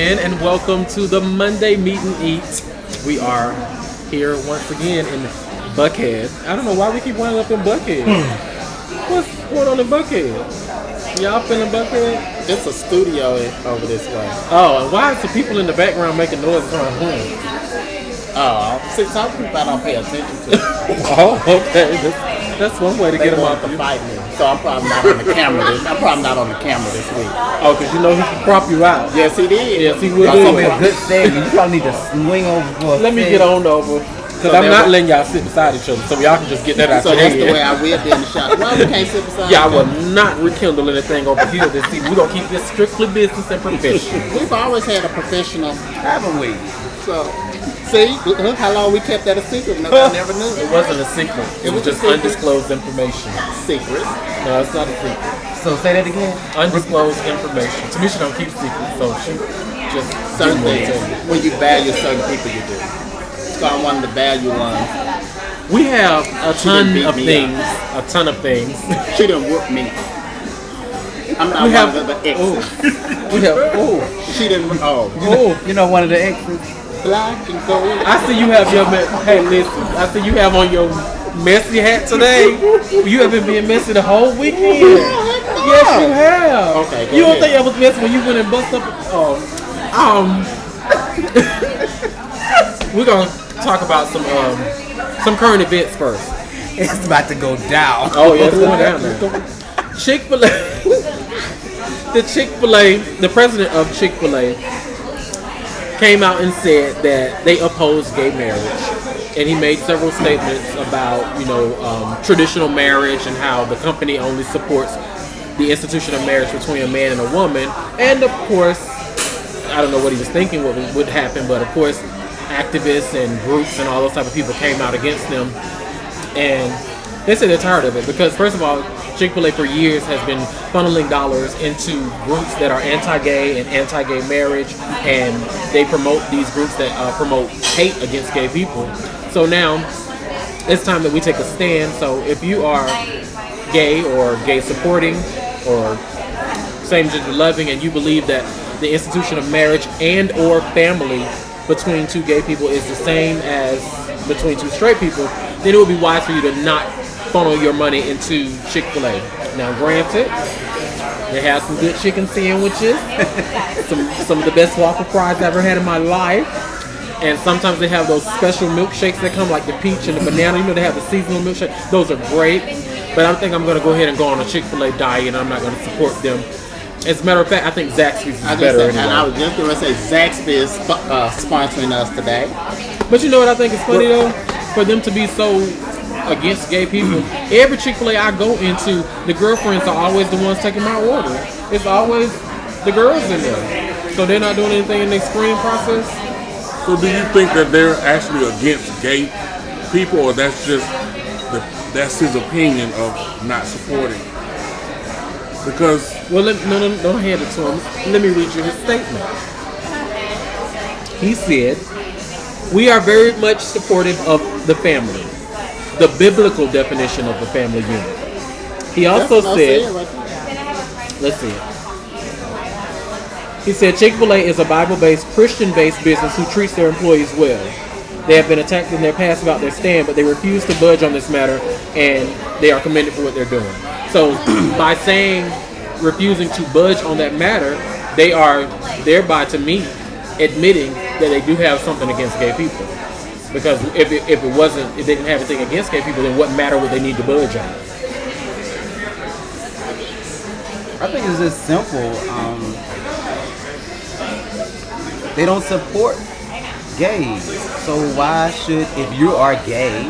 again, and welcome to the Monday Meet and Eat. We are here once again in Buckhead. I don't know why we keep winding up in Buckhead. What's going on in Buckhead? Y'all feeling Buckhead? It's a studio over this way. Oh, and why is the people in the background making noises on home? Oh, see, some people I don't pay attention to. Oh, okay. That's one way to get them want off to you. fight me, so I'm probably not on the camera. I'm probably not on the camera this week. Oh, because you know he can prop you out. Yes, he did. Yes, he will. That's gonna be a good segment. You probably need to swing over for a Let me get on over. Because I'm not letting y'all sit beside each other, so y'all can just get that out So your that's head. the way I will be in the shot. Why we can't sit beside Y'all will not rekindle anything over here this season. We're going to keep this strictly business and professional. We've always had a professional, haven't we? so... See, look how long we kept that a secret. Nobody never knew. It wasn't a secret. It was just undisclosed information. Secret. No, it's not a secret. So say that again. Undisclosed information. Tamisha don't keep secrets, so she just Certain things. When you value certain people, you do. So I'm one of the value ones. We have a ton beat of me things. A ton of things. She done whoop me. I'm not We have one of the exes. We have. Oh, She didn't. Oh. oh. You know one of the exes. Black and gold. I see you have your. Hey, listen. I see you have on your messy hat today. You have been being messy the whole weekend. Yes, you have. Okay, You don't ahead. think I was messy when you went and bust up? We're gonna talk about some current events first. It's about to go down. Oh yeah, it's going down now. Chick-fil-A. The president of Chick-fil-A came out and said that they oppose gay marriage, and he made several statements about traditional marriage and how the company only supports the institution of marriage between a man and a woman. And of course, I don't know what he was thinking what would happen, but of course activists and groups and all those type of people came out against them, and they said they're tired of it because, first of all, Chick-fil-A for years has been funneling dollars into groups that are anti-gay and anti-gay marriage, and they promote these groups that promote hate against gay people. So now it's time that we take a stand. So if you are gay or gay supporting or same gender loving, and you believe that the institution of marriage and or family between two gay people is the same as between two straight people, then it would be wise for you to not funnel your money into Chick-fil-A. Now, granted, they have some good chicken sandwiches, some of the best waffle fries I've ever had in my life, and sometimes they have those special milkshakes that come like the peach and the banana. You know, they have the seasonal milkshake. Those are great, but I think I'm going to go ahead and go on a Chick-fil-A diet, and I'm not going to support them. As a matter of fact, I think Zaxby's is better anyway. And I was just going to say Zaxby is sponsoring us today. But you know what I think is funny though? For them to be so against gay people. Every Chick-fil-A I go into, the girlfriends are always the ones taking my order. It's always the girls in there. So they're not doing anything in their screening process. So do you think that they're actually against gay people, or that's just that's his opinion of not supporting? Because Well, no, don't hand it to him. Let me read you his statement. He said, "We are very much supportive of the family, the biblical definition of the family unit." He also said, let's see it. He said, "Chick-fil-A is a Bible-based, Christian-based business who treats their employees well. They have been attacked in their past about their stand, but they refuse to budge on this matter, and they are commended for what they're doing." So by saying refusing to budge on that matter, they are thereby, to me, admitting that they do have something against gay people. Because if they didn't have anything against gay people, then what matter would they need to budge on? I think it's just simple. They don't support gays. So why should, if you are gay,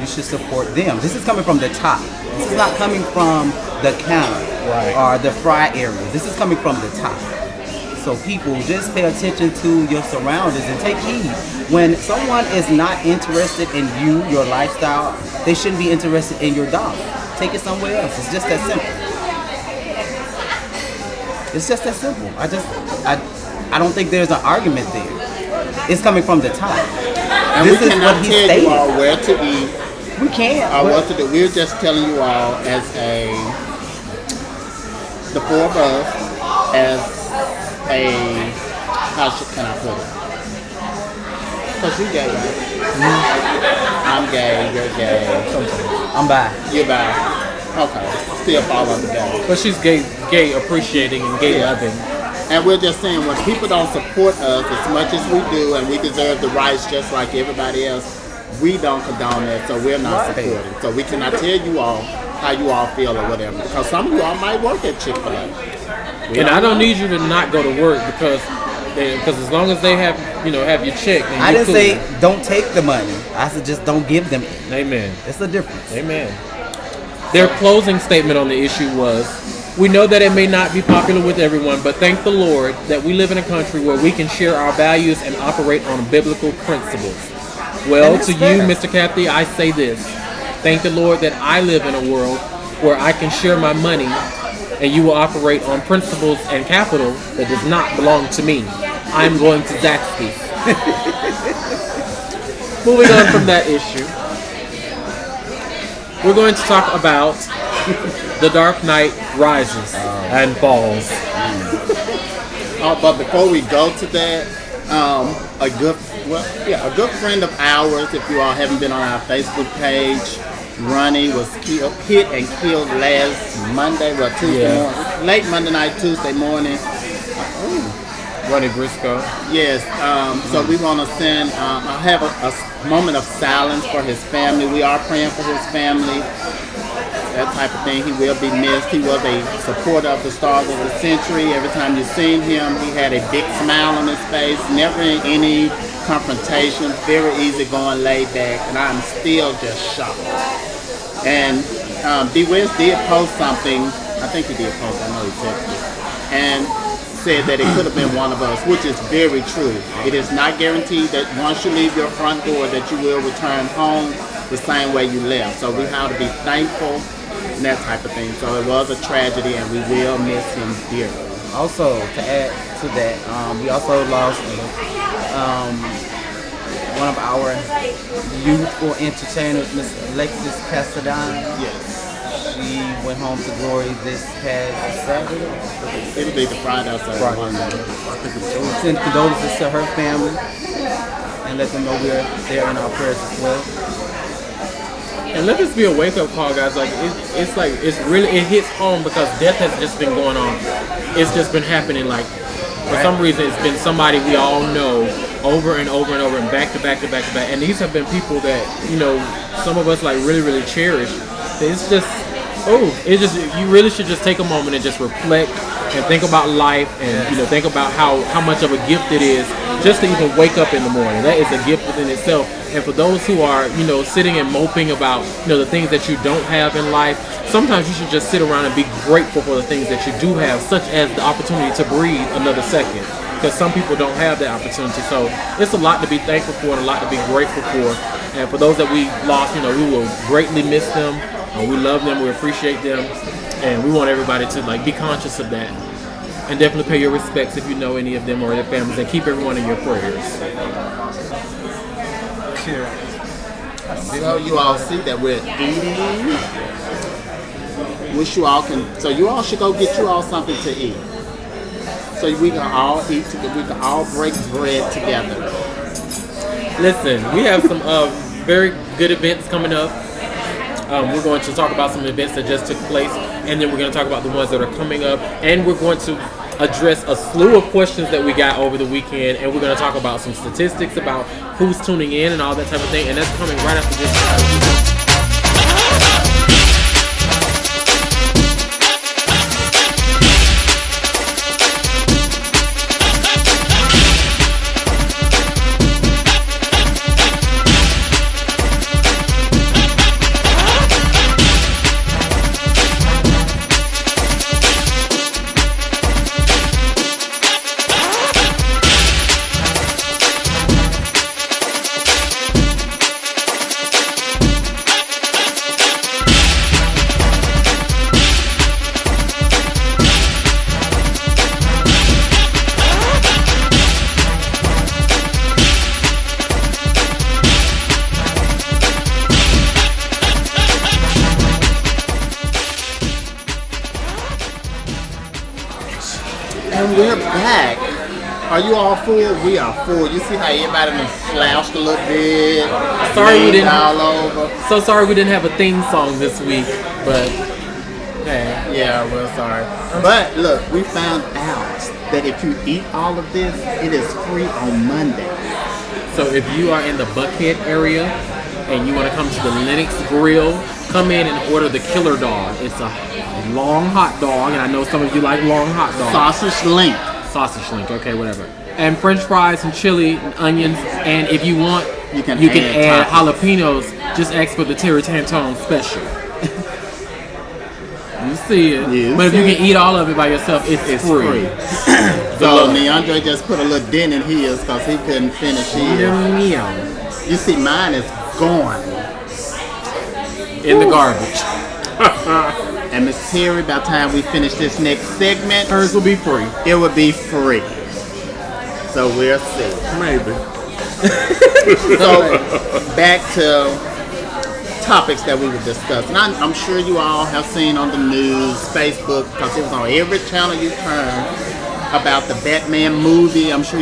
you should support them? This is coming from the top. This is not coming from the counter or the fry area. This is coming from the top. So people, just pay attention to your surroundings and take heed. When someone is not interested in you, your lifestyle, they shouldn't be interested in your dollar. Take it somewhere else. It's just that simple. It's just that simple. I don't think there's an argument there. It's coming from the top. And this we is cannot what he tell stated. you all where to eat. We can't. Or what to do. We're just telling you all as the four of us, as a can I put it? Because you gay, right? I'm gay, you're gay. I'm bi. You're bi. Okay. Still fall under gay. But she's gay appreciating and gay loving. And we're just saying, when people don't support us as much as we do, and we deserve the rights just like everybody else, we don't condone that, so we're not supporting. So we cannot tell you all how you all feel or whatever, because some of you all might work at Chick-fil-A. And I don't need you to not go to work because as long as they have have your check. I didn't say don't take the money. I said just don't give them it. Amen. It's a difference. Amen. Their closing statement on the issue was, "We know that it may not be popular with everyone, but thank the Lord that we live in a country where we can share our values and operate on biblical principles." Well, to you, Mr. Kathy, I say this. Thank the Lord that I live in a world where I can share my money and you will operate on principles and capital that does not belong to me. I'm going to Zaxby's. Moving on from that issue, we're going to talk about The Dark Knight Rises and Falls. But before we go to that, a good friend of ours, if you all haven't been on our Facebook page, Ronnie was hit and killed last Monday, Tuesday morning, late Monday night, Tuesday morning. Ronnie Briscoe. Yes, so we want to send, I have a moment of silence for his family. We are praying for his family, that type of thing. He will be missed. He was a supporter of the Stars of the Century. Every time you seen him, he had a big smile on his face, never in any confrontation, very easygoing, laid back, and I'm still just shocked. And D. West did post something, I think he did post, I know he texted, and said that it could have been one of us, which is very true. It is not guaranteed that once you leave your front door that you will return home the same way you left. So we have to be thankful and that type of thing. So it was a tragedy and we will miss him dearly. Also, to add to that, we also lost one of our youthful entertainers, Miss Alexis Casadine. Yes. She went home to glory this past Saturday. It'll be the Friday or Saturday. So we send condolences to her family and let them know we're there in our prayers as well. And let this be a wake-up call, guys. Like it hits home because death has just been going on. It's just been happening. Like for some reason, it's been somebody we all know over and over and over and back to back to back to back. And these have been people that some of us like really really cherish. It's just you really should just take a moment and just reflect and think about life and think about how much of a gift it is just to even wake up in the morning. That is a gift within itself. And for those who are sitting and moping about the things that you don't have in life, sometimes you should just sit around and be grateful for the things that you do have, such as the opportunity to breathe another second, because some people don't have that opportunity. So it's a lot to be thankful for and a lot to be grateful for. And for those that we lost, we will greatly miss them. We love them, we appreciate them, and we want everybody to be conscious of that. And definitely pay your respects if you know any of them or their families, and keep everyone in your prayers. So you all see that we're eating. Wish you all so you all should go get you all something to eat. So we can all eat together, we can all break bread together. Listen, we have some very good events coming up. We're going to talk about some events that just took place, and then we're going to talk about the ones that are coming up, and we're going to address a slew of questions that we got over the weekend, and we're going to talk about some statistics about who's tuning in and all that type of thing, and that's coming right after this. And we're back. Are you all full? We are full. You see how everybody done slouched a little bit. Sorry we didn't. All over. So sorry we didn't have a theme song this week, but hey. Yeah, we're sorry. But look, we found out that if you eat all of this, it is free on Monday. So if you are in the Buckhead area and you want to come to the Lennox Grill, come in and order the Killer Dog. It's a long hot dog, and I know some of you like long hot dogs. Sausage link. Sausage link, okay, whatever. And French fries and chili and onions, and if you want, you can add jalapenos. Just ask for the Terry Tantone special. You see it. But if you can eat all of it by yourself, it's free. So Leandre just put a little dent in his because he couldn't finish his. You see, mine is gone. In the garbage. And Miss Terry, by the time we finish this next segment, hers will be free. It will be free. So we'll see. Maybe. So back to topics that we would discuss. And I'm sure you all have seen on the news, Facebook, because it was on every channel you turn, about the Batman movie. I'm sure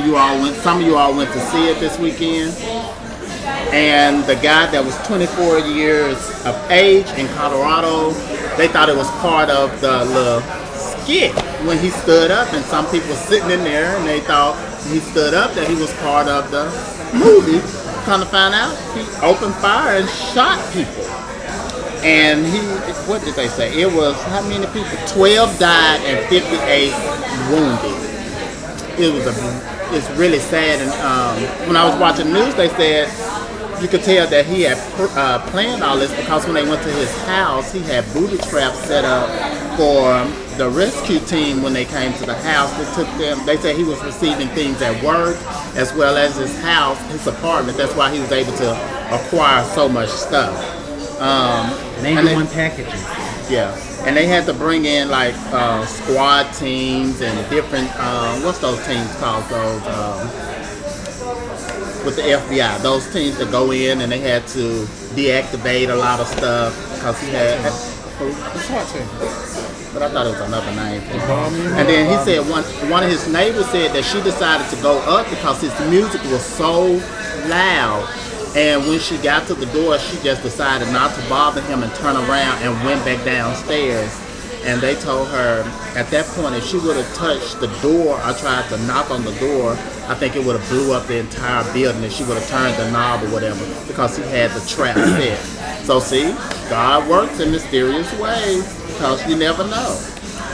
some of you all went to see it this weekend. And the guy that was 24 years of age in Colorado, they thought it was part of the little skit when he stood up, and some people sitting in there and they thought he stood up that he was part of the movie. Come to find out, he opened fire and shot people. And what did they say? It was, how many people? 12 died and 58 wounded. It's really sad. And when I was watching the news, they said you could tell that he had planned all this, because when they went to his house, he had booby traps set up for the rescue team. When they came to the house, they said he was receiving things at work as well as his house, his apartment. That's why he was able to acquire so much stuff. 91 packaging. Yeah. And they had to bring in like squad teams and different, what's those teams called? Those, with the FBI, those teams that go in, and they had to deactivate a lot of stuff because he had the SWAT team. But I thought it was another name. And then he said one of his neighbors said that she decided to go up because his music was so loud. And when she got to the door, she just decided not to bother him and turn around and went back downstairs. And they told her at that point, if she would have touched the door or tried to knock on the door, I think it would have blew up the entire building if she would have turned the knob or whatever, because he had the trap set. So see, God works in mysterious ways, because you never know.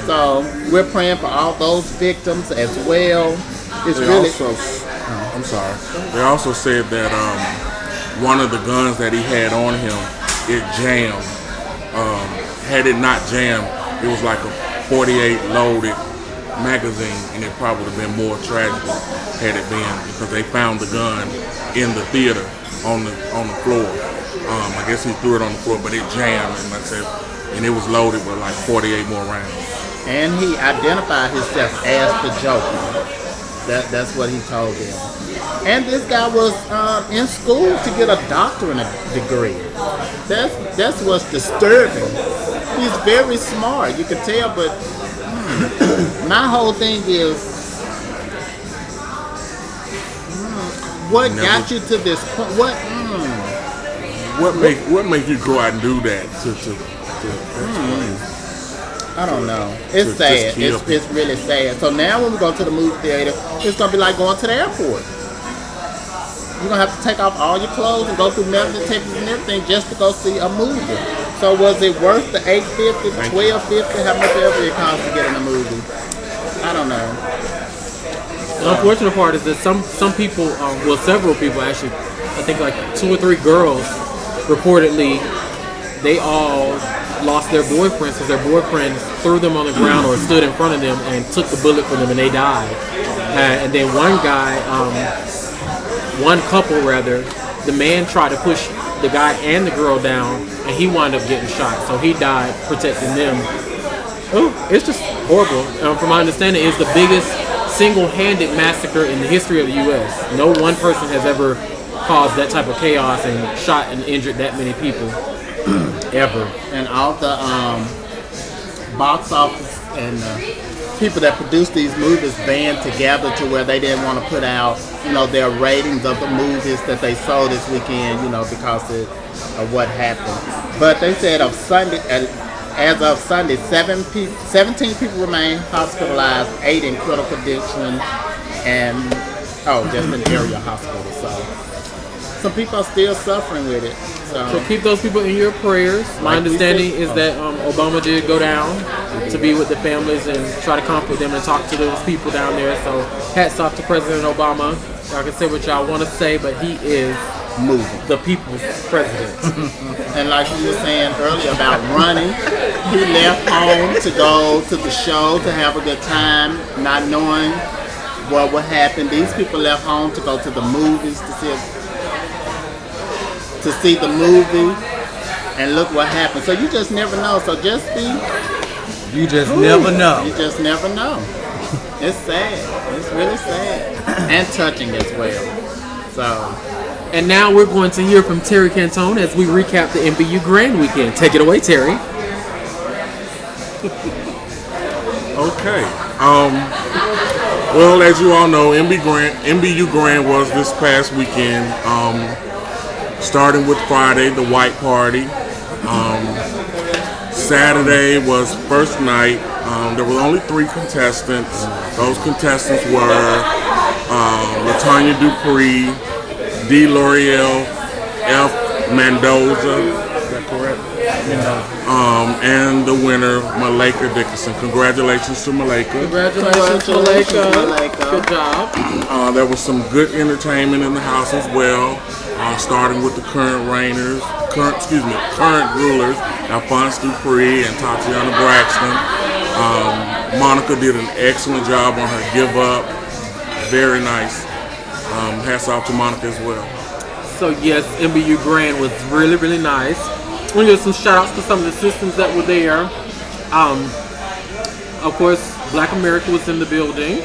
So we're praying for all those victims as well. I'm sorry. They also said that one of the guns that he had on him, it jammed. Had it not jammed, it was like a 48 loaded magazine, and it probably would have been more tragic had it been, because they found the gun in the theater on the floor. I guess he threw it on the floor, but it jammed, and like I said, and it was loaded with like 48 more rounds. And he identified himself as the Joker. That's what he told them. And this guy was in school to get a doctorate degree. That's what's disturbing. He's very smart, you can tell, but my whole thing is, what got you to this point? What make you go out and do that? I don't know. It's sad. It's really sad. So now when we go to the movie theater, it's gonna be like going to the airport. You're gonna have to take off all your clothes and go through metal detectors and everything just to go see a movie. So was it worth the $8.50, $12.50, how much ever it costs to get in a movie? I don't know. The unfortunate part is that some people, several people actually, I think like 2 or 3 girls reportedly, they all lost their boyfriends because their boyfriends threw them on the ground or stood in front of them and took the bullet from them, and they died. And then one couple, the man tried to push the guy and the girl down, and he wound up getting shot. So he died protecting them. Oh, it's just horrible. From my understanding, it's the biggest single-handed massacre in the history of the U.S. No one person has ever caused that type of chaos and shot and injured that many people ever. And all the box office and people that produce these movies band together to where they didn't want to put out, their ratings of the movies that they saw this weekend, because of what happened. But they said as of Sunday, 17 people remain hospitalized, 8 in critical condition, and just in area hospitals. So some people are still suffering with it. So keep those people in your prayers. My understanding is that Obama did go down to be with the families and try to comfort them and talk to those people down there. So hats off to President Obama. Y'all can say what y'all want to say, but he is moving. The people's president. And like you were saying earlier about running, he left home to go to the show to have a good time, not knowing what would happen. These people left home to go to the movies to see the movie, and look what happened. So you just never know. So just be. You just never know. You just never know. It's sad. It's really sad and touching as well. So. And now we're going to hear from Terry Cantone as we recap the MBU Grand weekend. Take it away, Terry. Okay. Well, as you all know, MBU Grand was this past weekend. Starting with Friday, the white party. Saturday was first night. There were only 3 contestants. Those contestants were Latanya Dupree, D. L'Oreal, F. Mendoza. Is that correct? And the winner, Malika Dickinson. Congratulations to Malika. Congratulations, Malika. Good job. There was some good entertainment in the house as well. Starting with the current rulers, Alphonse Dupree and Tatiana Braxton. Monica did an excellent job on her give up. Very nice. Hats off to Monica as well. So yes, MBU Grand was really, really nice. We'll give some shout outs to some of the systems that were there. Of course, Black America was in the building.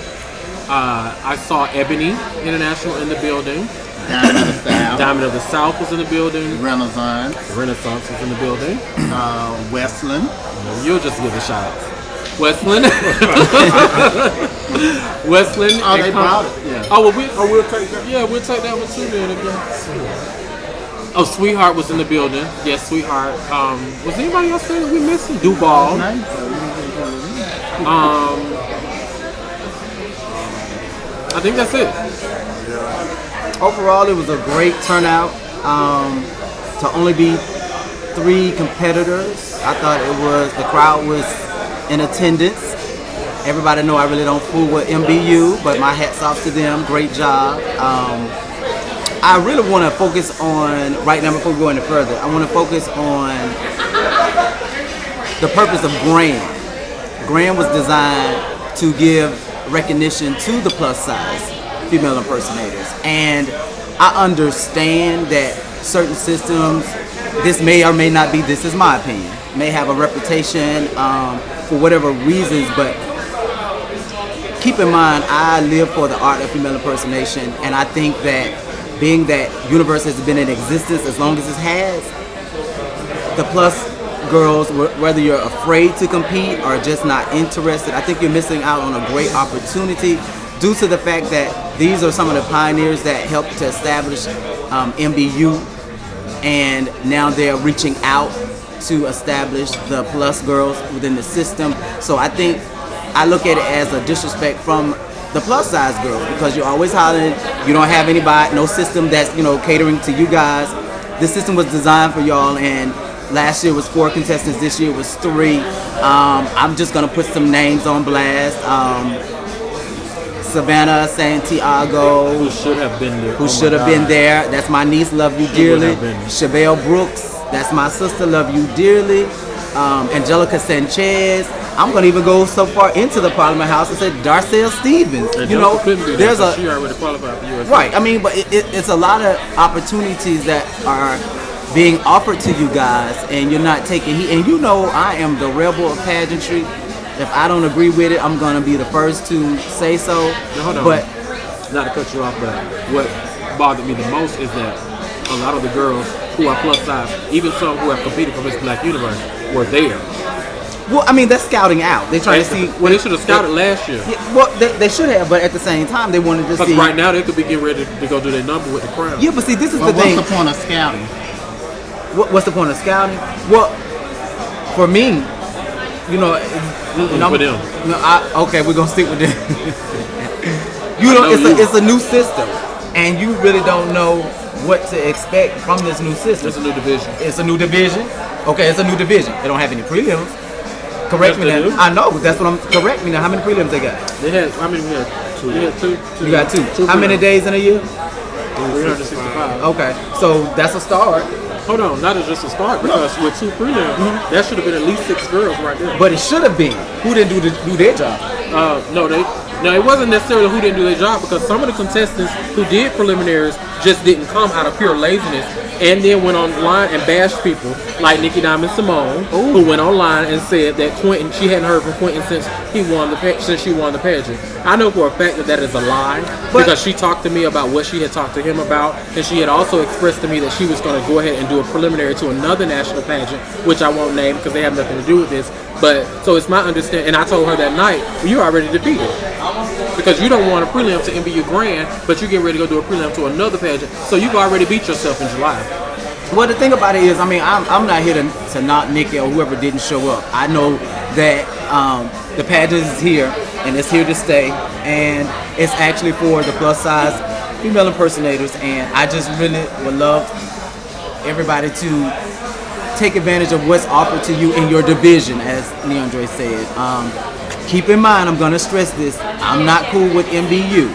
I saw Ebony International in the building. Diamond of the South was in the building. Renaissance was in the building. Westland. You'll just give a shout out. Westland. Westland. Oh, they brought it. Yeah. Oh, well, we'll take that. Yeah, we'll take that one too then again. Oh, Sweetheart was in the building. Yes, Sweetheart. Was anybody else there that we missing? Duval. I think that's it. Overall, it was a great turnout. To only be 3 competitors, I thought the crowd was in attendance. Everybody know I really don't fool with MBU, but my hat's off to them. Great job. I really want to focus on, right now before we go any further, I want to focus on the purpose of Grand. Grand was designed to give recognition to the plus size female impersonators. And I understand that certain systems, this may or may not be, this is my opinion, may have a reputation for whatever reasons, but keep in mind, I live for the art of female impersonation, and I think that being that universe has been in existence as long as it has, the plus girls, whether you're afraid to compete or just not interested, I think you're missing out on a great opportunity due to the fact that these are some of the pioneers that helped to establish MBU, and now they're reaching out to establish the plus girls within the system. So I think I look at it as a disrespect from the plus size girls, because you're always hollering, you don't have anybody, no system that's catering to you guys. This system was designed for y'all, and last year was 4 contestants, this year was 3. I'm just gonna put some names on blast. Savannah Santiago, who should have been there. That's my niece, love you dearly. Chevelle Brooks, that's my sister, love you dearly. Angelica Sanchez. I'm gonna even go so far into the Parliament House and say Darcel Stevens. There's she already qualified for USA. Right. I mean, but it's a lot of opportunities that are being offered to you guys, and you're not taking heed. And I am the rebel of pageantry. If I don't agree with it, I'm gonna be the first to say so. Now, hold on. But not to cut you off, but what bothered me the most is that a lot of the girls who are plus size, even some who have competed for Miss Black Universe, were there. Well, I mean, that's scouting out. They're trying to see. Well, they should have scouted last year. Yeah, well, they should have, but at the same time, they wanted to see. Because right now they could be getting ready to go do their number with the crown. Yeah, but see, this is Well, the thing. what's the point of scouting? What's the point of scouting? Well, for me, you know, For them. Okay, we're gonna stick with this. It's a new system, and you really don't know what to expect from this new system. It's a new division. It's a new division. Okay, it's a new division. They don't have any prelims. Correct me Yes, they now. do. I know. That's what I'm. Correct me now. How many prelims they got? They had, I mean, we had two. We had two. You got two. How many prelims. days in a year? 365. Okay, so that's a start. Hold on, not as just a start, because with two prelims, that should have been at least 6 girls right there. But it should have been. Who didn't do their job? No, it wasn't necessarily who didn't do their job, because some of the contestants who did preliminaries just didn't come out of pure laziness, and then went online and bashed people like Nikki Diamond Simone, who went online and said that Quentin, she hadn't heard from Quentin since she won the pageant. I know for a fact that is a lie, because she talked to me about what she had talked to him about, and she had also expressed to me that she was going to go ahead and do a preliminary to another national pageant, which I won't name because they have nothing to do with this. But so it's my understanding, and I told her that night, you're already defeated, because you don't want a prelim to MBU Grand, but you're getting ready to go do a prelim to another pageant, so you've already beat yourself in July. Well, the thing about it is, I mean, I'm not here to knock Nikki or whoever didn't show up. I know that the pageant is here, and it's here to stay, and it's actually for the plus size female impersonators, and I just really would love everybody to take advantage of what's offered to you in your division, as Leandre said. Keep in mind, I'm going to stress this, I'm not cool with MBU.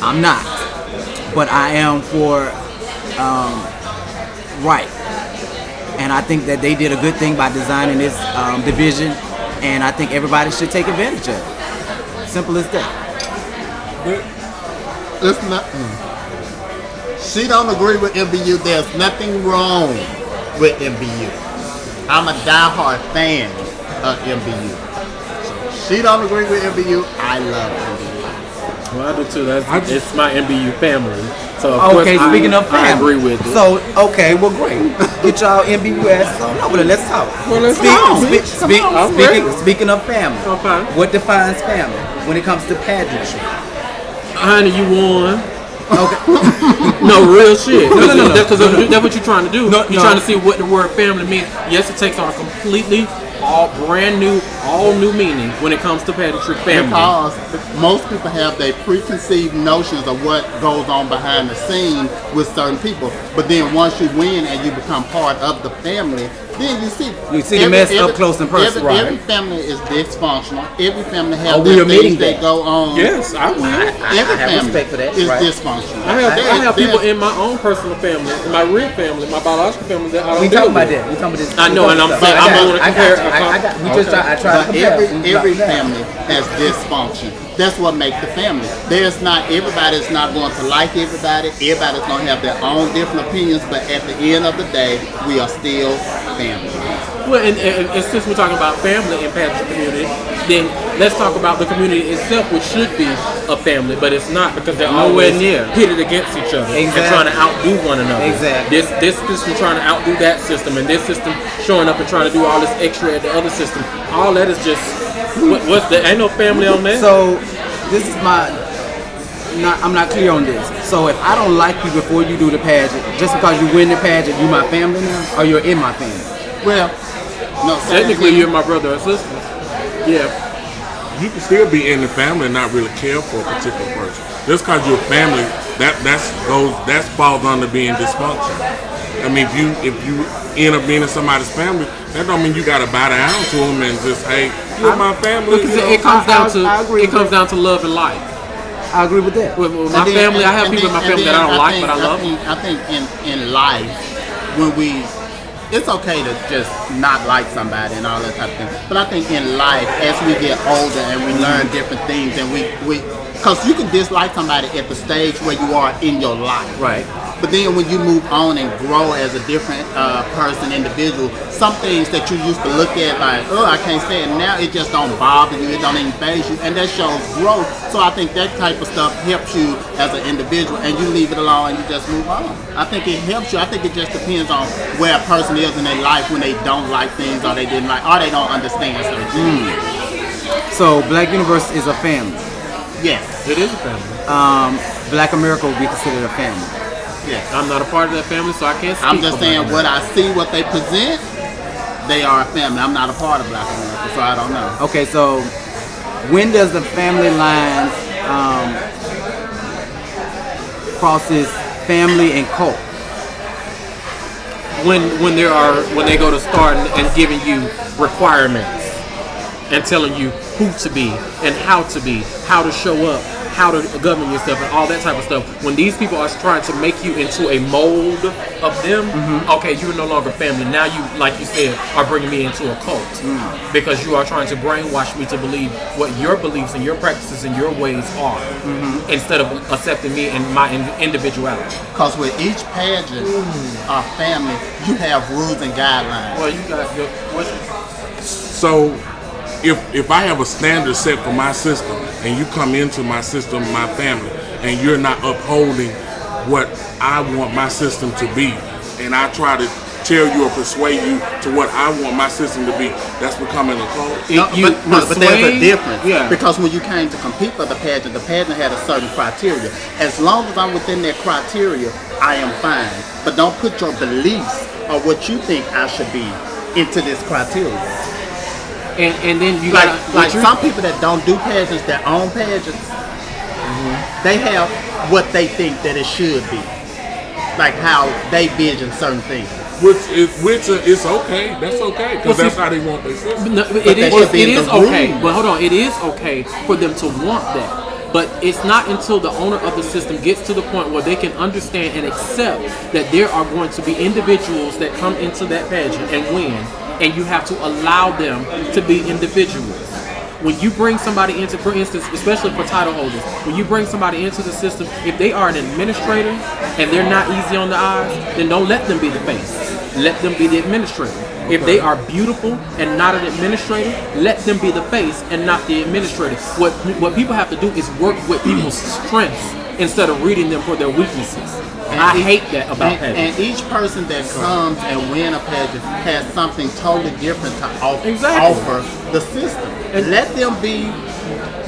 I'm not. But I am for right. And I think that they did a good thing by designing this division, and I think everybody should take advantage of it. Simple as that. It's not. She don't agree with MBU. There's nothing wrong with MBU. I'm a diehard fan of MBU. So she don't agree with MBU. I love MBU. Well, I do too. It's my MBU family. So of course, speaking of family, I agree with it. So okay, well, great. Get y'all MBU asses on over there. Let's talk. Well, let's talk. Speaking of family, Okay. what defines family when it comes to pageantry? Honey, you won. Okay. No, real shit. No. That's what you're trying to do. No, You're trying to see what the word family means. Yes, it takes on a completely all new meaning when it comes to pageantry. Family. Because most people have their preconceived notions of what goes on behind the scene with certain people. But then once you win and you become part of the family, then you see the mess up close and personal. Every family is dysfunctional. Every family has we are things meeting that that. go on. Yes, I will. Every have family respect for that, is right. dysfunctional. I have people in my own personal family, in my real family, my biological family that I don't We deal talking about with. that. We talking about this. I know, and I'm saying I'm going to compare. I try to But compare. every family has dysfunction. That's what makes the family. Everybody's not going to like everybody. Everybody's going to have their own different opinions, but at the end of the day, we are still family. Well, and since we're talking about family and pageant community, then let's talk about the community itself, which should be a family, but it's not, because they're Nowhere always near. pitted against each other and Exactly. trying to outdo one another. Exactly. This system trying to outdo that system, and this system showing up and trying to do all this extra at the other system. All that is just what's the ain't no family on that. So this is I'm not clear on this. So if I don't like you before you do the pageant, just because you win the pageant, you my family now, or you're in my family? Well, no, Technically, you're my brother or sister. Yeah. You can still be in the family and not really care for a particular person. Just because you're family, that falls under being dysfunctional. I mean, if you end up being in somebody's family, that don't mean you got to bow down to them and just, hey, you're my family. Because You know? it comes I agree down with to love and like. I agree with that. With my family, I have people in my family that I don't like, but I love them. I think in life, it's okay to just not like somebody and all that type of thing. But I think in life, as we get older and we learn different things, and because you can dislike somebody at the stage where you are in your life. Right. But then when you move on and grow as a different person, individual, some things that you used to look at like, oh, I can't stand it. Now it just don't bother you, it don't even faze you, and that shows growth. So I think that type of stuff helps you as an individual, and you leave it alone and you just move on. I think it helps you. I think it just depends on where a person is in their life when they don't like things, or they didn't like, or they don't understand certain things. So Black Universe is a family. Yes. It is a family. Black America will be considered a family. Yes. I'm not a part of that family, so I can't speak. I'm just for saying Black what I see, what they present, they are a family. I'm not a part of Black America, so I don't know. Okay, so when does the family line crosses family and cult? when they go to start and giving you requirements and telling you who to be and how to show up, how to govern yourself, and all that type of stuff. When these people are trying to make you into a mold of them, okay, you're no longer family. Now you, like you said, are bringing me into a cult because you are trying to brainwash me to believe what your beliefs and your practices and your ways are, instead of accepting me and my individuality. Because with each pageant or family, you have rules and guidelines. Well, you got your So if I have a standard set for my system and you come into my system, my family, and you're not upholding what I want my system to be, and I try to tell you or persuade you to what I want my system to be, that's becoming a cult. But there's a difference. Yeah. Because when you came to compete for the pageant had a certain criteria. As long as I'm within that criteria, I am fine. But don't put your beliefs or what you think I should be into this criteria. and then you like some people that don't do pageants, their own pageants, they have what they think that it should be, like how they vision certain things. It's okay. That's okay because that's how they want their system. No, it is okay. But hold on, it is okay for them to want that. But it's not until the owner of the system gets to the point where they can understand and accept that there are going to be individuals that come into that pageant and win, and you have to allow them to be individuals. When you bring somebody into, for instance, especially for title holders, when you bring somebody into the system, if they are an administrator and they're not easy on the eyes, then don't let them be the face. Let them be the administrator. If they are beautiful and not an administrator, let them be the face and not the administrator. What people have to do is work with people's strengths instead of reading them for their weaknesses. And I hate that about pageants. And each person that comes and win a pageant has something totally different to offer the system. And let them be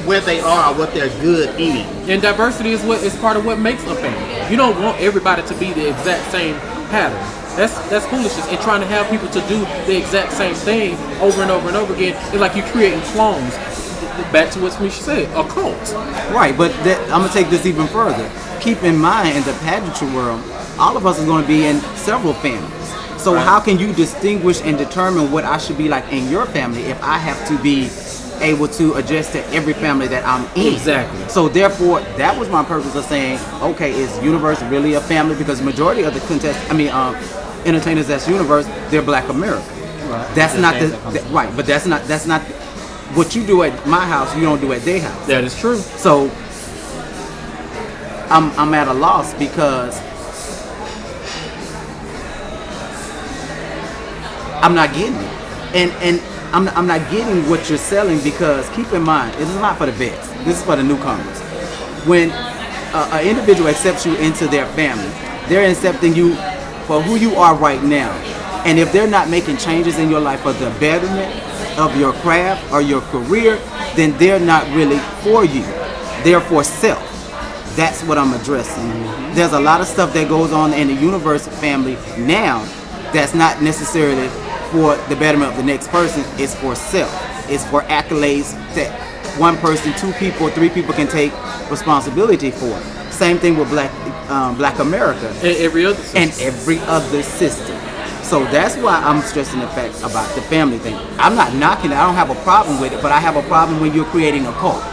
where they are, what they're good in. And diversity is part of what makes a family. You don't want everybody to be the exact same pattern. That's foolishness. And trying to have people to do the exact same thing over and over and over again, it's like you're creating clones. Back to what Smisha said, a cult. Right, but I'm gonna take this even further. Keep in mind, in the pageantry world, all of us are going to be in several families. So how can you distinguish and determine what I should be like in your family if I have to be able to adjust to every family that I'm in? Exactly. So therefore, that was my purpose of saying, okay, is Universe really a family? Because the majority of the entertainers that's Universe, they're Black American. Right. That's not right, but that's not what you do at my house. You don't do at their house. That is true. So I'm at a loss because I'm not getting it, and I'm not getting what you're selling, because keep in mind, this is not for the vets. This is for the newcomers. When an individual accepts you into their family, they're accepting you for who you are right now, and if they're not making changes in your life for the betterment of your craft or your career, then they're not really for you. They're for self. That's what I'm addressing. There's a lot of stuff that goes on in the Universe family now that's not necessarily for the betterment of the next person. It's for self. It's for accolades that one person, two people, three people can take responsibility for. Same thing with Black America. And every other system. And every other system. So that's why I'm stressing the fact about the family thing. I'm not knocking it. I don't have a problem with it, but I have a problem when you're creating a cult.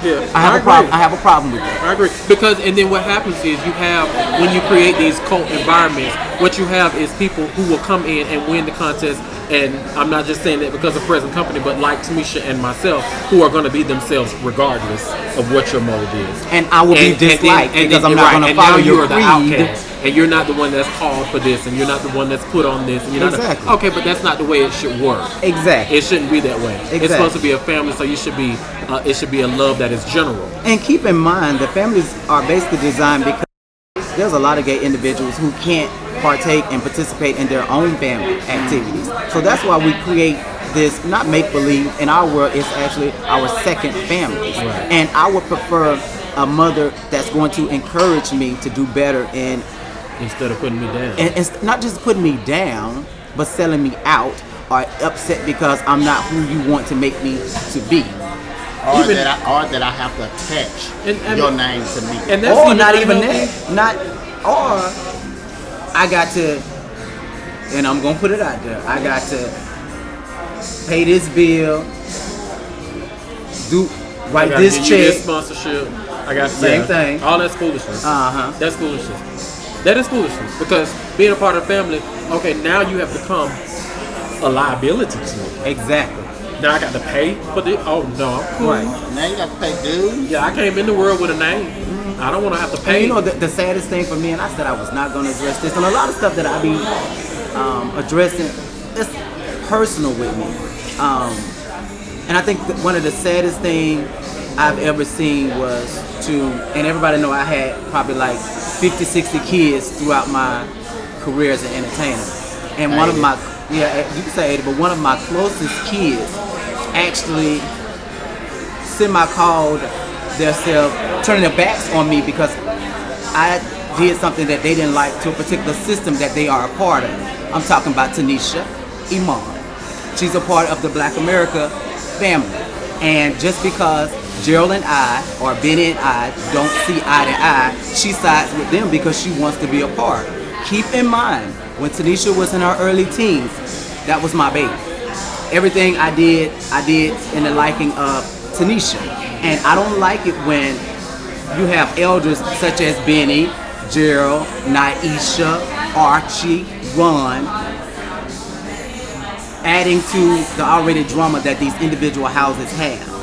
Yeah, I have a problem with that. I agree. Because, and then what happens is you have, when you create these cult environments, what you have is people who will come in and win the contest, and I'm not just saying that because of present company, but like Tamisha and myself, who are going to be themselves regardless of what your mold is. And I will be disliked because I'm not going to follow your creed. and you're not the one that's called for this, and you're not the one that's put on this, and you're not Exactly. okay, but that's not the way it should work. Exactly. It shouldn't be that way. Exactly. It's supposed to be a family, so you should be. It should be a love that is general. And keep in mind, the families are basically designed because there's a lot of gay individuals who can't partake and participate in their own family activities. So that's why we create this, not make-believe, in our world, it's actually our second families. Right. And I would prefer a mother that's going to encourage me to do better in, Instead of putting me down. and not just putting me down, but selling me out or upset because I'm not who you want to make me to be. Or that I have to attach And your name to me. And that's Or not even that. Or I got to, and I'm gonna put it out there, I got to pay this bill, write I this give you this check. sponsorship. I got Same thing. All that's foolishness. That's foolishness. That is foolishness because being a part of the family, okay, now you have become a liability to me. Exactly. Now I got to pay for this. Oh no, I'm cool. Right. Now you got to pay dues. Yeah, I came in the world with a name. I don't want to have to And pay. you know, the saddest thing for me, and I said I was not going to address this, and a lot of stuff that I be addressing, it's personal with me. And I think that one of the saddest things I've ever seen was and everybody know I had probably like 50, 60 kids throughout my career as an entertainer. And one of my, you can say 80, but one of my closest kids actually semi-called themselves, turning their backs on me because I did something that they didn't like to a particular system that they are a part of. I'm talking about Tanisha Iman. She's a part of the Black America family. And just because Gerald and I, or Benny and I, don't see eye to eye, she sides with them because she wants to be a part. Keep in mind, when Tanisha was in her early teens, that was my baby. Everything I did in the liking of Tanisha. And I don't like it when you have elders such as Benny, Gerald, Naisha, Archie, Ron, adding to the already drama that these individual houses have.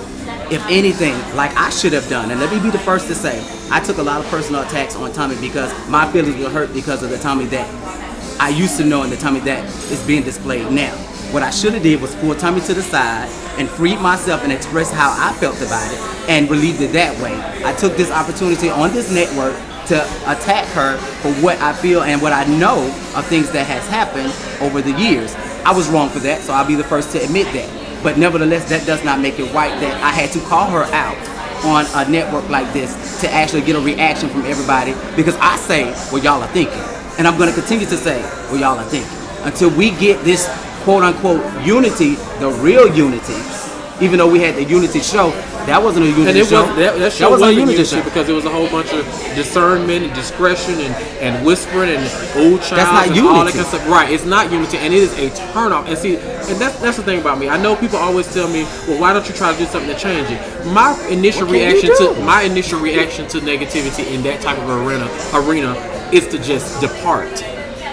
If anything, like I should have done, and let me be the first to say, I took a lot of personal attacks on Tommy because my feelings were hurt because of the Tommy that I used to know and the Tommy that is being displayed now. What I should have did was pull Tommy to the side and freed myself and express how I felt about it and relieved it that way. I took this opportunity on this network to attack her for what I feel and what I know of things that has happened over the years. I was wrong for that, so I'll be the first to admit that. But nevertheless, that does not make it right that I had to call her out on a network like this to actually get a reaction from everybody because I say what y'all are thinking. And I'm going to continue to say what y'all are thinking until we get this quote-unquote unity, the real unity. Even though we had the unity show, that wasn't a unity show. That show wasn't a wasn't unity show because it was a whole bunch of discernment and discretion and whispering and old child That's not and unity. all that kind of stuff. Right, it's not unity, and it is a turnoff. And see, and that's the thing about me. I know people always tell me, "Well, why don't you try to do something to change it?" My initial reaction to negativity in that type of arena is to just depart.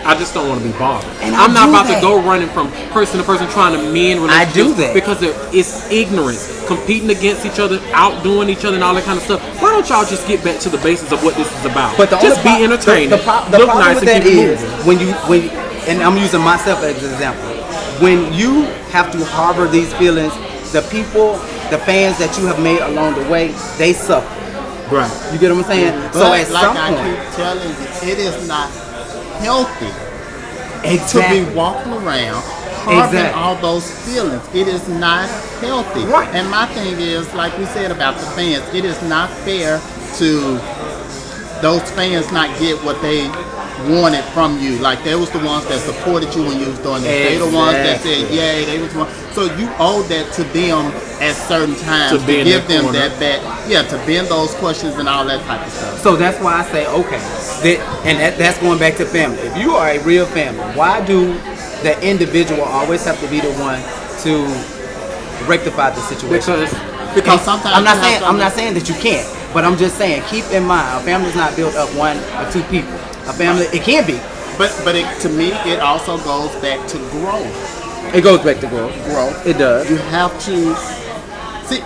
I just don't want to be bothered. And I'm not about that. to go running from person to person trying to mend relationships. I do that. Because it's ignorance, competing against each other, outdoing each other, and all that kind of stuff. Why don't y'all just get back to the basics of what this is about? But just be entertaining, The look problem nice, with and that keep it is moving. when you, and I'm using myself as an example. When you have to harbor these feelings, the people, the fans that you have made along the way, they suffer. Right. You get what I'm saying? But So at like some I point, keep telling you, it is not healthy exactly. to be walking around harboring Exactly. all those feelings. It is not healthy. Right. And my thing is, like we said about the fans, it is not fair to those fans not get what they wanted from you. Like they was the ones that supported you when you was doing this. They the ones that said, yay, they was one. So you owe that to them at certain times To to, be in give their them corner. that back. Yeah, to bend those questions and all that type of stuff. So that's why I say, okay, that's going back to family. If you are a real family, why do the individual always have to be the one to rectify the situation? Because sometimes I'm not you have saying I'm not saying that you can't, but I'm just saying keep in mind a family's not built of one or two people. A family, it can be. But to me, it also goes back to growth. It goes back to growth. Growth. It does. You have to See,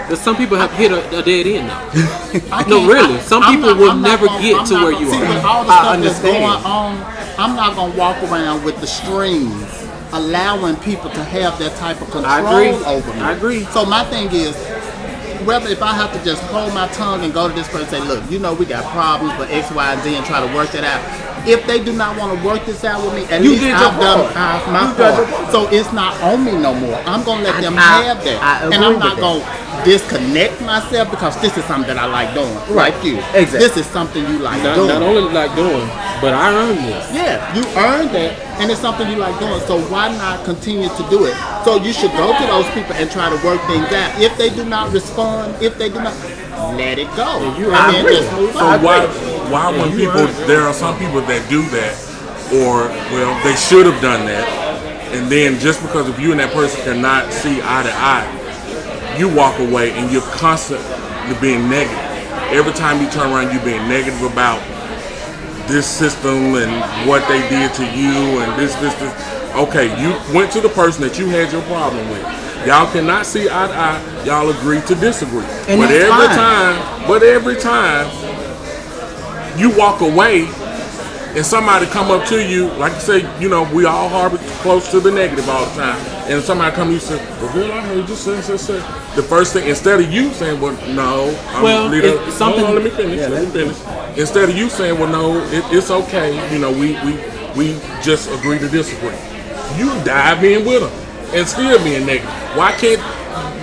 But some people have hit a dead end though. I No, can't- really. Some people will I'm not never gonna- get I'm to not where gonna- you see, are. With all the I stuff that's understand. going on, I'm not gonna walk around with the strings, allowing people to have that type of control agree. over me. I agree. So my thing is, whether if I have to just hold my tongue and go to this person and say, look, you know we got problems, but X, Y, and Z, and try to work that out. If they do not want to work this out with me, at You least did I've your done part. my You done your part. So it's not on me no more. I'm gonna let them I have that, agree and I'm with not that. gonna disconnect myself because this is something that I like doing. Right. Like you, Exactly. this is something you like Not, doing. not only like doing, but I earned this. Yeah, you earned that, and it's something you like doing. So why not continue to do it? So you should go to those people and try to work things out. If they do not respond, if they do not, let it go. you And then agree. just move So on. why when people, there are some people that do that, or well, they should have done that, and then just because if you and that person cannot see eye to eye, you walk away and you're constantly being negative. Every time you turn around, you're being negative about this system and what they did to you and this. Okay, you went to the person that you had your problem with. Y'all cannot see eye to eye. Y'all agree to disagree. And But that's every time you walk away and somebody come up to you, like you say, you know, we all harbor close to the negative all the time. And somebody come to you and say, well, girl, I heard you say. The first thing, instead of you saying, well, no, Well, leader, it's something- hold on, let me finish. Instead of you saying, well, no, it's okay, you know, we just agree to disagree. You dive in with them and still being negative. Why can't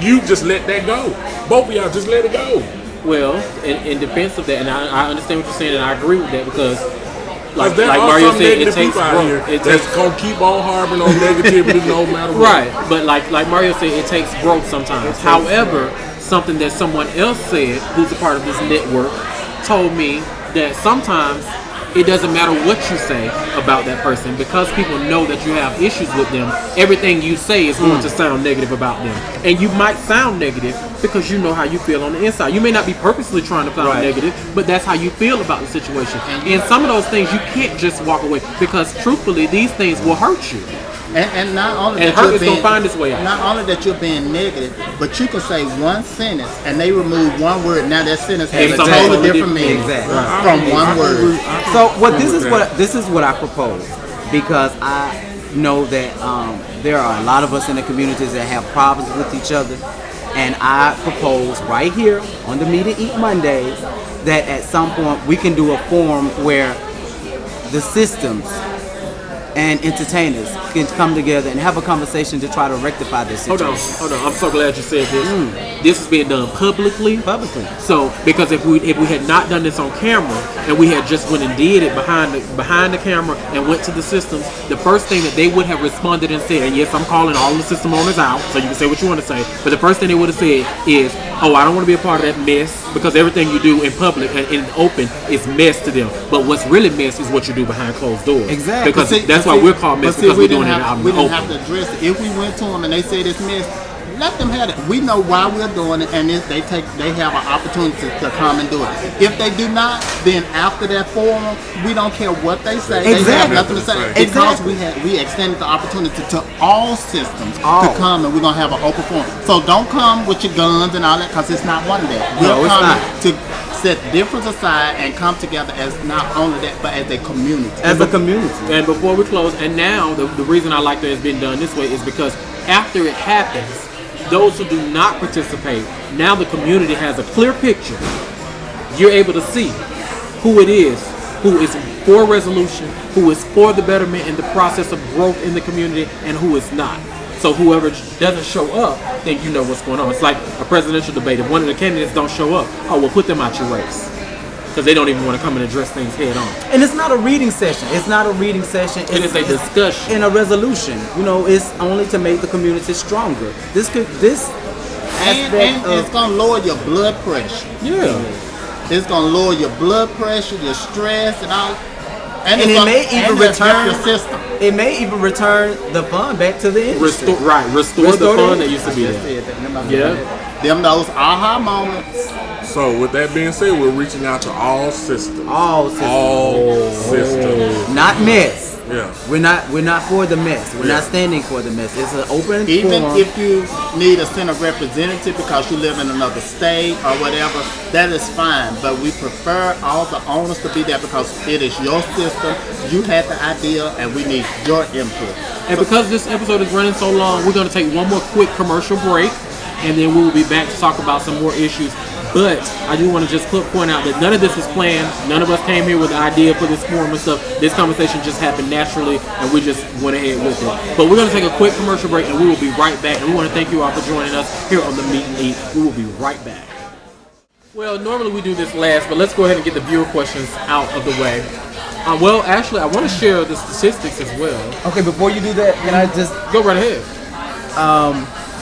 you just let that go? Both of y'all just let it go. Well, in defense of that, and I understand what you're saying, and I agree with that because, like There are Mario some said, it negative takes people out growth. here It that's takes gonna keep on harboring on negativity no matter what. right, but like Mario said, it takes growth sometimes. However, something that someone else said, who's a part of this network, told me that sometimes it doesn't matter what you say about that person because people know that you have issues with them. Everything you say is going to sound negative about them, and you might sound negative because you know how you feel on the inside. You may not be purposely trying to sound negative, but that's how you feel about the situation. And some of those things you can't just walk away because, truthfully, these things will hurt you. And not only And that hurt you're is gonna being, find its way out. Not only that you're being negative, but you can say one sentence and they remove one word. Now that sentence has a Exactly. totally different meaning Exactly. from one word. So this is what I propose, because I know that there are a lot of us in the communities that have problems with each other, and I propose right here on the Meet and Eat Mondays that at some point we can do a forum where the systems and entertainers can come together and have a conversation to try to rectify this Hold situation. on. I'm so glad you said this. This is being done publicly. Publicly. So, because if we had not done this on camera and we had just went and did it behind the camera and went to the systems, the first thing that they would have responded and said, and yes, I'm calling all the system owners out, so you can say what you want to say, but the first thing they would have said is, oh, I don't want to be a part of that mess, because everything you do in public and in open is mess to them. But what's really mess is what you do behind closed doors. Exactly. Because See, that's why we're called mess, but see, because we we're doing it didn't out in We the didn't open. have to address it. If we went to them and they said it's missed, let them have it. We know why we're doing it, and they have an opportunity to come and do it. If they do not, then after that forum, we don't care what they say. They have Exactly. nothing to say because we extended the opportunity to all systems to come, and we're gonna have an open forum. So don't come with your guns and all that, because it's not one of that. No, We're it's coming not. to set difference aside and come together as not only that, but as a community. As a community. And before we close, and now the reason I like that it's been done this way is because after it happens, those who do not participate, now the community has a clear picture. You're able to see who it is who is for resolution, who is for the betterment and the process of growth in the community, and who is not. So whoever doesn't show up, then you know what's going on. It's like a presidential debate. If one of the candidates don't show up, oh, well, put them out your race. Because they don't even want to come and address things head on. And it's not a reading session. It's not a reading session. It is a discussion. And a resolution. You know, it's only to make the community stronger. This And aspect it's of gonna lower your blood pressure. Yeah. It's gonna lower your blood pressure, your stress, and all. And it's it gonna- may even and it's help return your system. It may even return the fund back to the industry. Restore the fund that used to be there. Yeah. Them those aha moments. So with that being said, we're reaching out to all systems. All systems. All systems. Not mess. Yeah. We're not for the mess. We're not standing for the mess. It's an open Even forum. if you need a Senate representative because you live in another state or whatever, that is fine. But we prefer all the owners to be there because it is your system. You had the idea, and we need your input. And because this episode is running so long, we're going to take one more quick commercial break, and then we will be back to talk about some more issues. But I do want to just point out that none of this was planned. None of us came here with the idea for this forum and stuff. This conversation just happened naturally, and we just went ahead with it. But we're going to take a quick commercial break, and we will be right back. And we want to thank you all for joining us here on the Meet and Eat. We will be right back. Well, normally we do this last, but let's go ahead and get the viewer questions out of the way. Well, actually, I want to share the statistics as well. Okay, before you do that, can I just Go right ahead.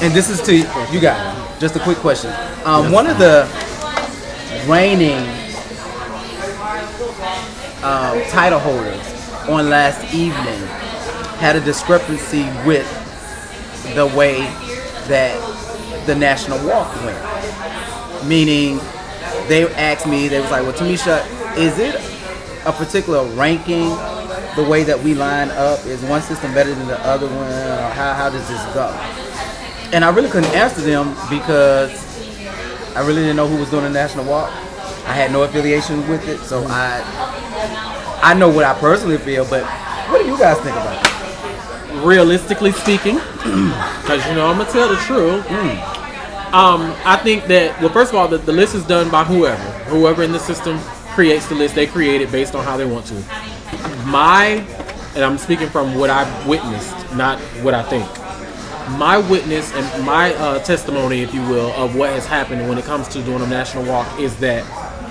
and this is to you guys. Just a quick question. One of the reigning title holders on last evening had a discrepancy with the way that the national walk went. Meaning, they asked me, they was like, well, Tamisha, is it a particular ranking, the way that we line up? Is one system better than the other one? Or how does this go? And I really couldn't answer them because I really didn't know who was doing the national walk. I had no affiliation with it, so I know what I personally feel, but what do you guys think about it? Realistically speaking, because I'm gonna tell the truth. I think that, well, first of all, the list is done by whoever in the system creates the list. They create it based on how they want to. And I'm speaking from what I've witnessed, not what I think. My witness and my testimony, if you will, of what has happened when it comes to doing a national walk is that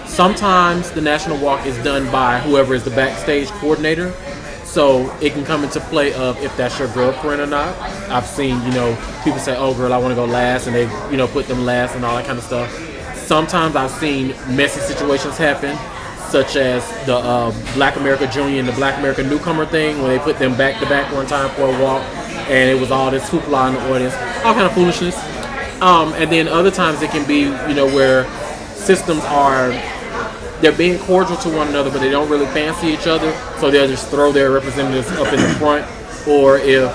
sometimes the national walk is done by whoever is the backstage coordinator. So it can come into play of if that's your girlfriend or not. I've seen, people say, oh girl, I want to go last, and they, put them last and all that kind of stuff. Sometimes I've seen messy situations happen, such as the Black America Junior and the Black America Newcomer thing, where they put them back to back one time for a walk, and it was all this hoopla in the audience, all kind of foolishness. And then other times it can be, where systems they're being cordial to one another, but they don't really fancy each other, so they'll just throw their representatives up in the front. Or if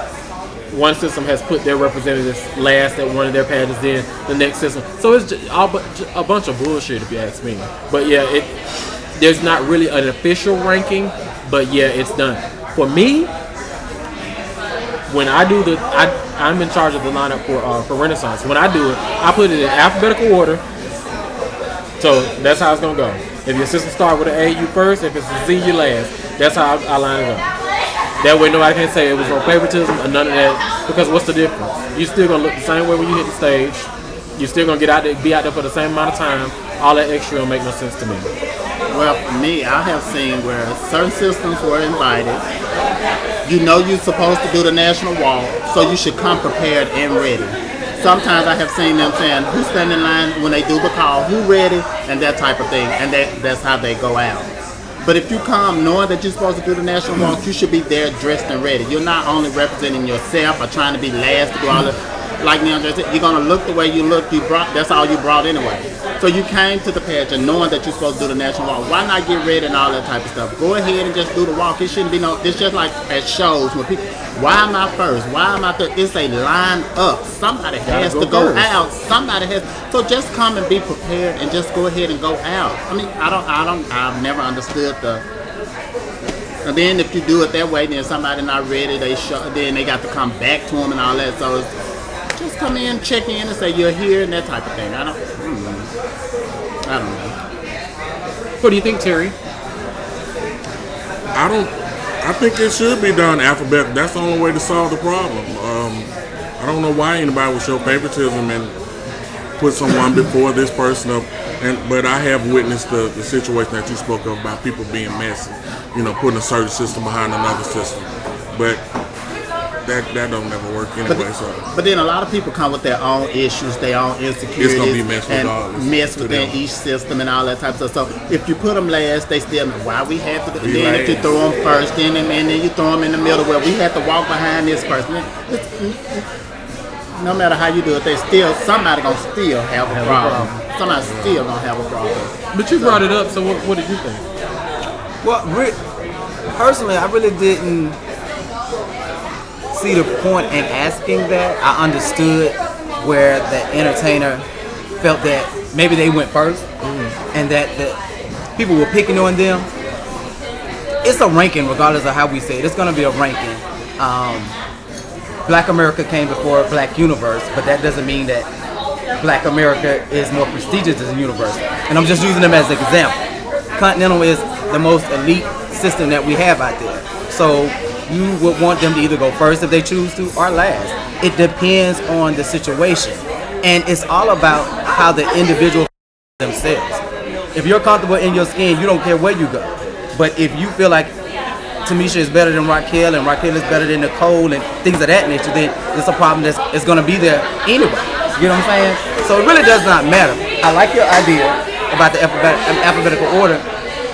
one system has put their representatives last at one of their pageants, then the next system. So it's just a bunch of bullshit, if you ask me. But yeah, there's not really an official ranking, but yeah, it's done. For me, when I do I'm in charge of the lineup for Renaissance. When I do it, I put it in alphabetical order. So that's how it's gonna go. If your system start with an A, you first. If it's a Z, you last. That's how I line it up. That way nobody can say it was no favoritism or none of that. Because what's the difference? You're still gonna look the same way when you hit the stage. You're still gonna be out there for the same amount of time. All that extra don't make no sense to me. Well, for me, I have seen where certain systems were invited. You're supposed to do the national walk, so you should come prepared and ready. Sometimes I have seen them saying, who's standing in line when they do the call, who ready, and that type of thing, and that's how they go out. But if you come knowing that you're supposed to do the national walk, you should be there dressed and ready. You're not only representing yourself or trying to be last to do all the, like Neon said, you're gonna look the way you look. That's all you brought anyway. So you came to the pageant knowing that you're supposed to do the national walk. Why not get ready and all that type of stuff? Go ahead and just do the walk. It shouldn't be it's just like at shows when people, why am I first? Why am I third? It's a line up. Somebody has to go out. Somebody has. So just come and be prepared and just go ahead and go out. I mean, I've never understood and then if you do it that way, then somebody not ready, then they got to come back to them and all that. So it's just come in, check in, and say you're here and that type of thing. I don't know. What do you think, Terry? I think it should be done alphabetical. That's the only way to solve the problem. I don't know why anybody would show favoritism and put someone before this person up. But I have witnessed the situation that you spoke of about people being messy, putting a certain system behind another system. But that don't never work anyway. But then a lot of people come with their own issues, their own insecurities, it's gonna be messed regardless, and mess within each system and all that type of stuff. So if you put them last, they still why we had to. Then if you throw them first, then you throw them in the middle where we had to walk behind this person. No matter how you do it, somebody gonna still have a problem. Somebody's still gonna have a problem. But you brought it up, so what did you think? Well, personally, I really didn't see the point in asking that. I understood where the entertainer felt that maybe they went first and that the people were picking on them. It's a ranking regardless of how we say it. It's going to be a ranking. Black America came before Black Universe, but that doesn't mean that Black America is more prestigious than Universe. And I'm just using them as an example. Continental is the most elite system that we have out there. So you would want them to either go first if they choose to or last. It depends on the situation. And it's all about how the individual themselves. If you're comfortable in your skin, you don't care where you go. But if you feel like Tamisha is better than Raquel and Raquel is better than Nicole and things of that nature, then it's a problem that's going to be there anyway. You know what I'm saying? So it really does not matter. I like your idea about the alphabetical order.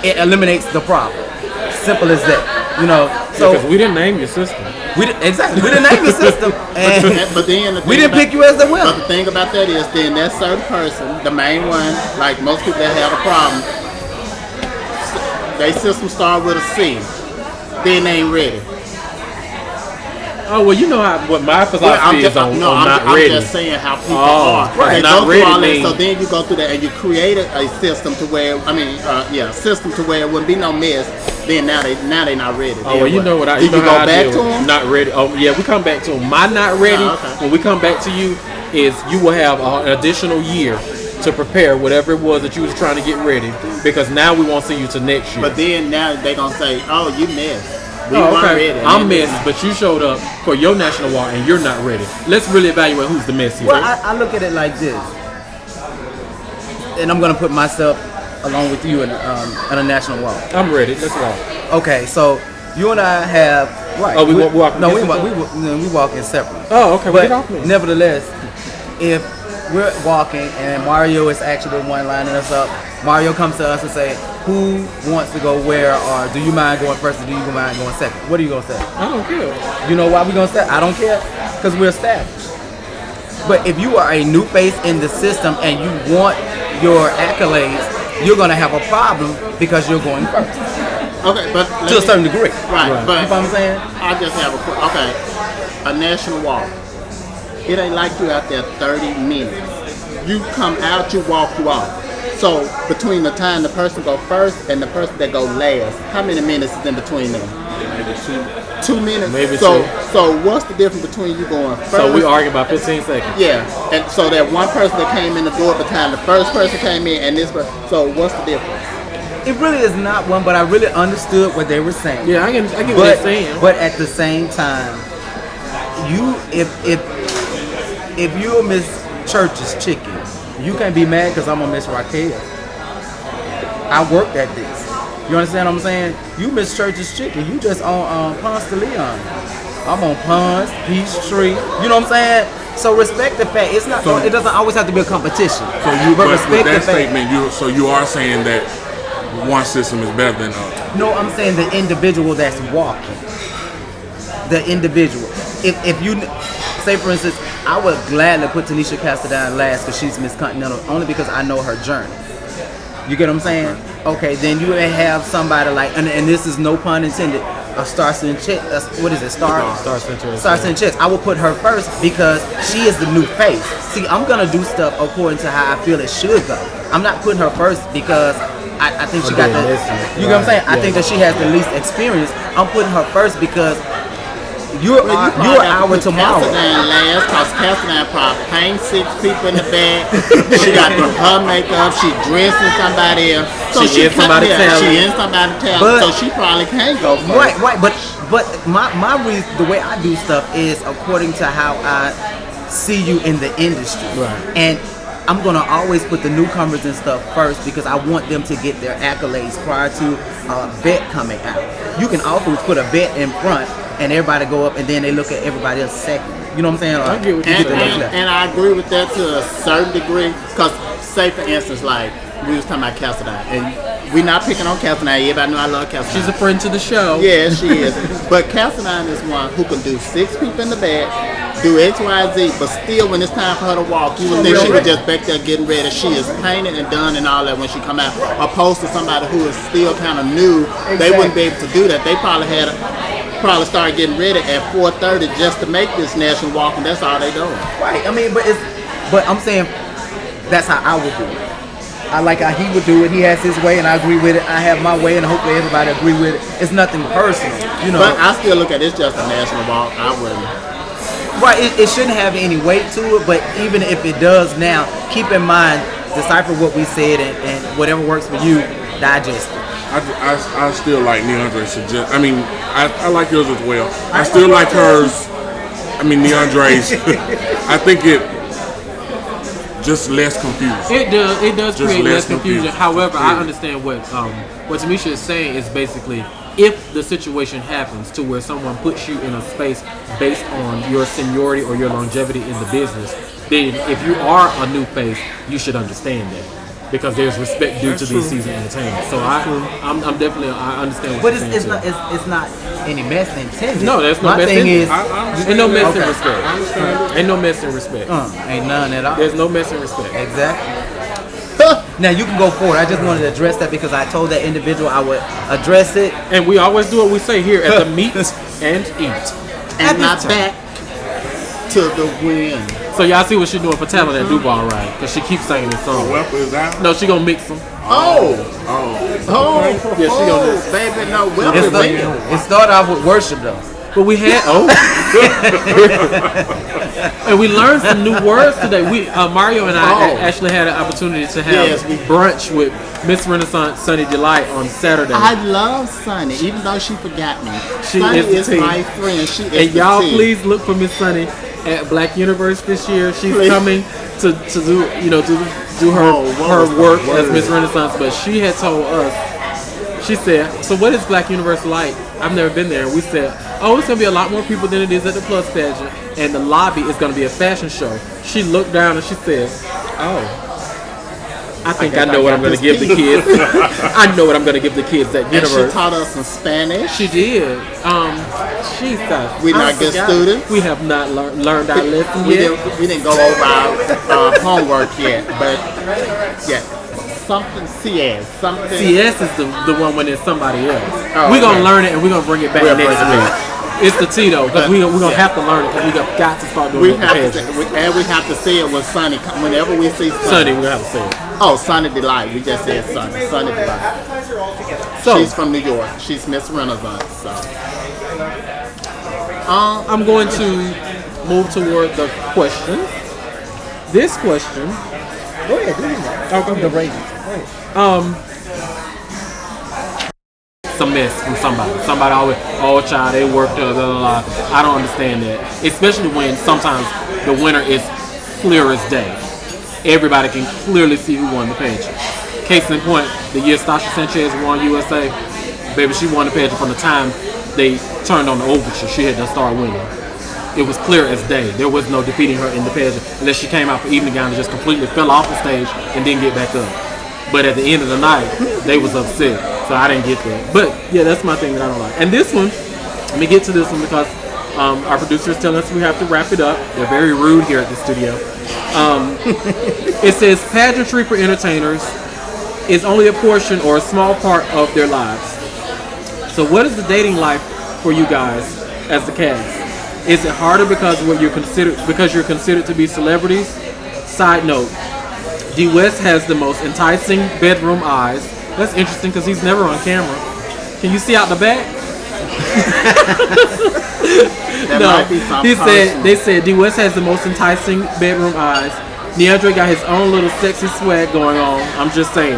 It eliminates the problem. Simple as that. You know. So because we didn't name your system. Exactly. We didn't name your system, and but then we didn't pick you as the winner. But the thing about that is, then that certain person, the main one, like most people that have a problem, their system start with a C. Then they ain't ready. Oh well, you know what my philosophy is on not ready. I'm just saying how people are. Right. They Not go ready through all that, means, so then you go through that and you created a system to where system to where it wouldn't be no mess. Then now they not ready. Oh well, you know what I you know go how I back deal to with them? not ready. Oh yeah, we come back to them. My not ready. okay. When we come back to you, is you will have an additional year to prepare whatever it was that you was trying to get ready, because now we won't see you till next year. But then now they gonna say, "Oh, you missed. We Oh, weren't okay. ready." I'm missed, but you showed up for your national walk and you're not ready. Let's really evaluate who's the miss here. Well, I look at it like this, and I'm gonna put myself along with you in a national walk. I'm ready. Let's walk. Okay, so you and I have right. Oh, we walk. No, we walking separately. Oh, okay. But Get off me. nevertheless, if we're walking and Mario is actually the one lining us up, Mario comes to us and say, "Who wants to go where?" Or "Do you mind going first or do you mind going second?" What are you gonna say? I don't care. You know why we gonna say? I don't care, because we're established. But if you are a new face in the system and you want your accolades, you're gonna have a problem because you're going first Okay, but to a certain degree. right. You But know what I'm saying? I just have a national walk. It ain't like you out there 30 minutes. You come out, you walk, you off. So between the time the person go first and the person that go last, how many minutes is in between them? Maybe 2 minutes. Maybe so, two. So what's the difference between you going first? So we argue about 15 seconds. Yeah, and so that one person that came in the door at the time the first person came in and this person. So what's the difference? It really is not one, but I really understood what they were saying. Yeah, I get what they're saying. But at the same time, if you're Miss Church's chicken, you can't be mad because I'm a Miss Raquel. I worked at this. You understand what I'm saying? You Miss Church's chicken. You just on Ponce de Leon. I'm on Ponce, Peachtree. You know what I'm saying? So respect the fact. It's not. It doesn't always have to be a competition. So you, but respect with that the fact. statement, you are saying that one system is better than others. No, I'm saying the individual that's walking. The individual. If you say, for instance, I would gladly put Tanisha Castellan last because she's Miss Continental, only because I know her journey. You get what I'm saying? Okay, then you may have somebody like, and this is no pun intended, a Starson Chess. What is it? Starson Chess. I will put her first because she is the new face. See, I'm gonna do stuff according to how I feel it should go. I'm not putting her first because I think she got the. You know what I'm saying? I think that she has the least experience. I'm putting her first because you're our tomorrow. Castellan last, cause Castellan probably paint 6 people in the bag. She got her makeup. She dressing somebody else. So She is somebody's talent. She is somebody's talent. But- So she probably can't go first. Right. But my reason, the way I do stuff is according to how I see you in the industry. Right. And I'm gonna always put the newcomers and stuff first because I want them to get their accolades prior to a vet coming out. You can also put a vet in front and everybody go up and then they look at everybody else second. You know what I'm saying? I get what you're saying. And I agree with that to a certain degree. Cause say for instance, like we was talking about Castellan, and we not picking on Castellan. Everybody know I love Castellan. She's a friend to the show. Yeah, she is. But Castellan is one who can do 6 people in the bed, do X, Y, Z, but still when it's time for her to walk, you would think she was just back there getting ready. She is painted and done and all that when she come out. Opposed to somebody who is still kind of new, they wouldn't be able to do that. They probably probably start getting ready at 4:30 just to make this national walk, and that's all they doing. Right. I mean, but I'm saying that's how I would do it. I like how he would do it. He has his way, and I agree with it. I have my way, and hopefully everybody agree with it. It's nothing personal, you know. But I still look at it just a national walk. I wouldn't. Right. It shouldn't have any weight to it, but even if it does now, keep in mind, decipher what we said, and whatever works for you, digest it. I still like Neandre's suggest. I mean, I like yours as well. I still like hers. I mean, Neandre's. I think it just less confused. It does Just create less less confusion. confusion. However, I Yeah. understand what Tamisha is saying is basically, if the situation happens to where someone puts you in a space based on your seniority or your longevity in the business, then if you are a new face, you should understand that. Because there's respect due to these seasoned entertainers. So I'm definitely, I understand what But you're saying. it's too. it's not any mess intended. No, there's no My mess thing in is, ain't no mess in Okay. respect. Ain't no mess in respect. ain't none at all. There's no mess in respect. Exactly. Now you can go forward. I just wanted to address that because I told that individual I would address it. And we always do what we say here at the meet and eat. And not back to the win. So y'all see what she's doing for talent at Duval, right? Because she keeps singing this song. Welper is out. No, she gonna mix them. Oh, Yeah, she gonna do it. baby, no, It, Wilson. it started off with worship though. But we had and we learned some new words today. We Mario and I actually had an opportunity to have Yes, we- brunch with Miss Renaissance Sunny Delight on Saturday. I love Sunny, even though she forgot me. She Sunny is the is tea. my friend. She is And the y'all tea. please look for Miss Sunny at Black Universe this year. She's Please. coming to do do her her work as Miss Renaissance. But she had told us, she said, "So what is Black Universe like? I've never been there." And we said, "Oh, it's gonna be a lot more people than it is at the Plus pageant, and the lobby is gonna be a fashion show." She looked down and she said, "Oh, I think I know what I'm gonna give the kids. I know what I'm gonna give the kids at And she Universe." taught us some Spanish. She did. Jesus. We I not good forgot. students. We have not learned our lesson We yet. we didn't go over our homework yet, but yeah, something CS, something. CS is the one when it's somebody else. Oh, We're going to okay. learn it and we're going to bring it back We'll next bring it week. It's the Tito because we're going to have to learn it because we got to start doing We it have with to, the and we have to say it with Sunny. Whenever we see Sunday, we're going to have to say it. Oh, Sunny Delight. We just said Sunny. Sunny Delight. So, She's from New York. She's Miss Renaissance. So. I'm going to move toward the question. This question. Go ahead, do that. Oh, The ratings. It's a mess from somebody. Somebody always, oh child, they worked, blah, blah, blah. I don't understand that. Especially when sometimes the winner is clear as day. Everybody can clearly see who won the pageant. Case in point, the year Stasha Sanchez won USA, baby, she won the pageant from the time they turned on the overture. She had to start winning. It was clear as day. There was no defeating her in the pageant unless she came out for evening gown and just completely fell off the stage and didn't get back up. But at the end of the night, they was upset. So I didn't get that. But yeah, that's my thing that I don't like. And this one, let me get to this one because our producer is telling us we have to wrap it up. They're very rude here at the studio. It says pageantry for entertainers is only a portion or a small part of their lives. So what is the dating life for you guys as the cast? Is it harder because you're considered to be celebrities? Side note, D West has the most enticing bedroom eyes. That's interesting because he's never on camera. Can you see out the back? There No, might be some they said D West has the most enticing bedroom eyes. Neandre got his own little sexy swag going on. I'm just saying.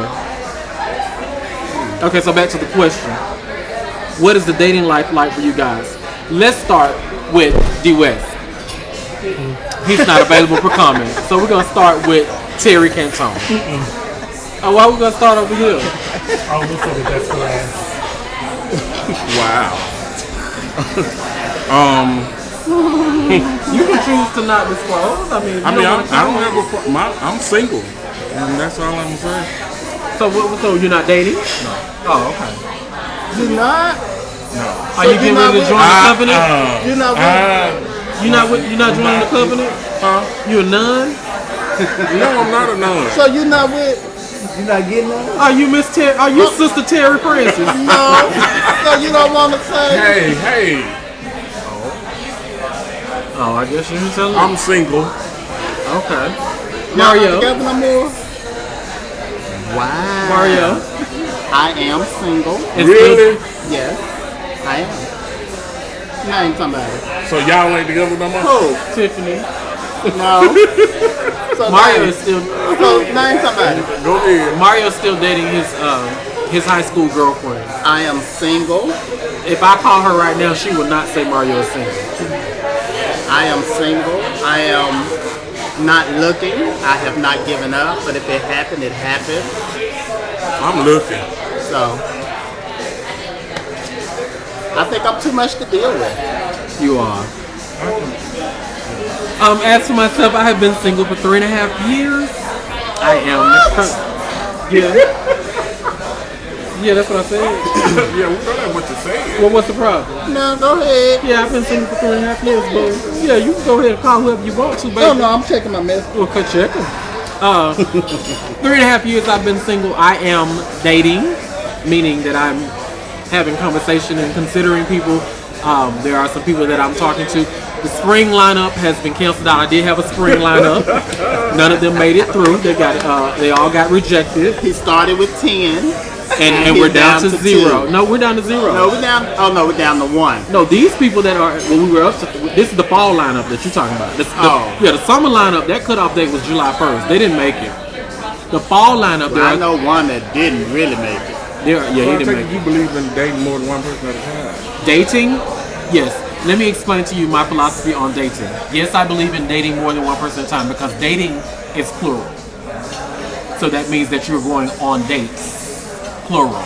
Okay, so back to the question. What is the dating life like for you guys? Let's start with D West. He's not available for comment. So we're going to start with Terry Cantone. Oh, why are we going to start over here? I'll look for the best for last. Wow. You can choose to not disclose. I mean, I don't have a I'm single, and that's all I'm saying. So you're not dating? No. Oh, okay. You not? Are you getting ready to join the company? You not? You're not joining the company? Huh? You a nun? No, I'm not a nun. So you not with You not getting that? Are you Miss Terry? Are you Sister Terry Francis? No. So you don't want to say? Hey. Oh, I guess you didn't tell me. I'm single. Okay. Y'all Mario. not together no more? Wow. Mario. I am single. Really? Yes, I am. Name somebody. So y'all ain't together no more? Who? Tiffany. No. So Mario name, is still. so name somebody. Go ahead. Mario's still dating his high school girlfriend. I am single. If I call her right now, she would not say Mario is single. I am single. I am not looking. I have not given up. But if it happened, it happened. I'm looking. So I think I'm too much to deal with. You are. As for myself, I have been single for 3.5 years. I am. Yeah. Yeah, that's what I said. Yeah, we know that's what you're saying. Well, what's the problem? No, go ahead. Yeah, I've been single for 3.5 years, but yeah, you can go ahead and call whoever you want to, baby. Oh no, I'm checking my message. We'll cut check 3.5 years I've been single. I am dating, meaning that I'm having conversation and considering people. There are some people that I'm talking to. The spring lineup has been canceled out. I did have a spring lineup. None of them made it through. They all got rejected. He started with 10. And we're down to 0. No, we're down to 0. No, we're down. Oh no, we're down to 1. No, these people that are we were up to. This is the fall lineup that you're talking about. The summer lineup. That cutoff date was July 1st. They didn't make it. The fall lineup. I know one that didn't really make it. He didn't make it. You believe in dating more than one person at a time? Dating, yes. Let me explain to you my philosophy on dating. Yes, I believe in dating more than one person at a time because dating is plural. So that means that you're going on dates, plural.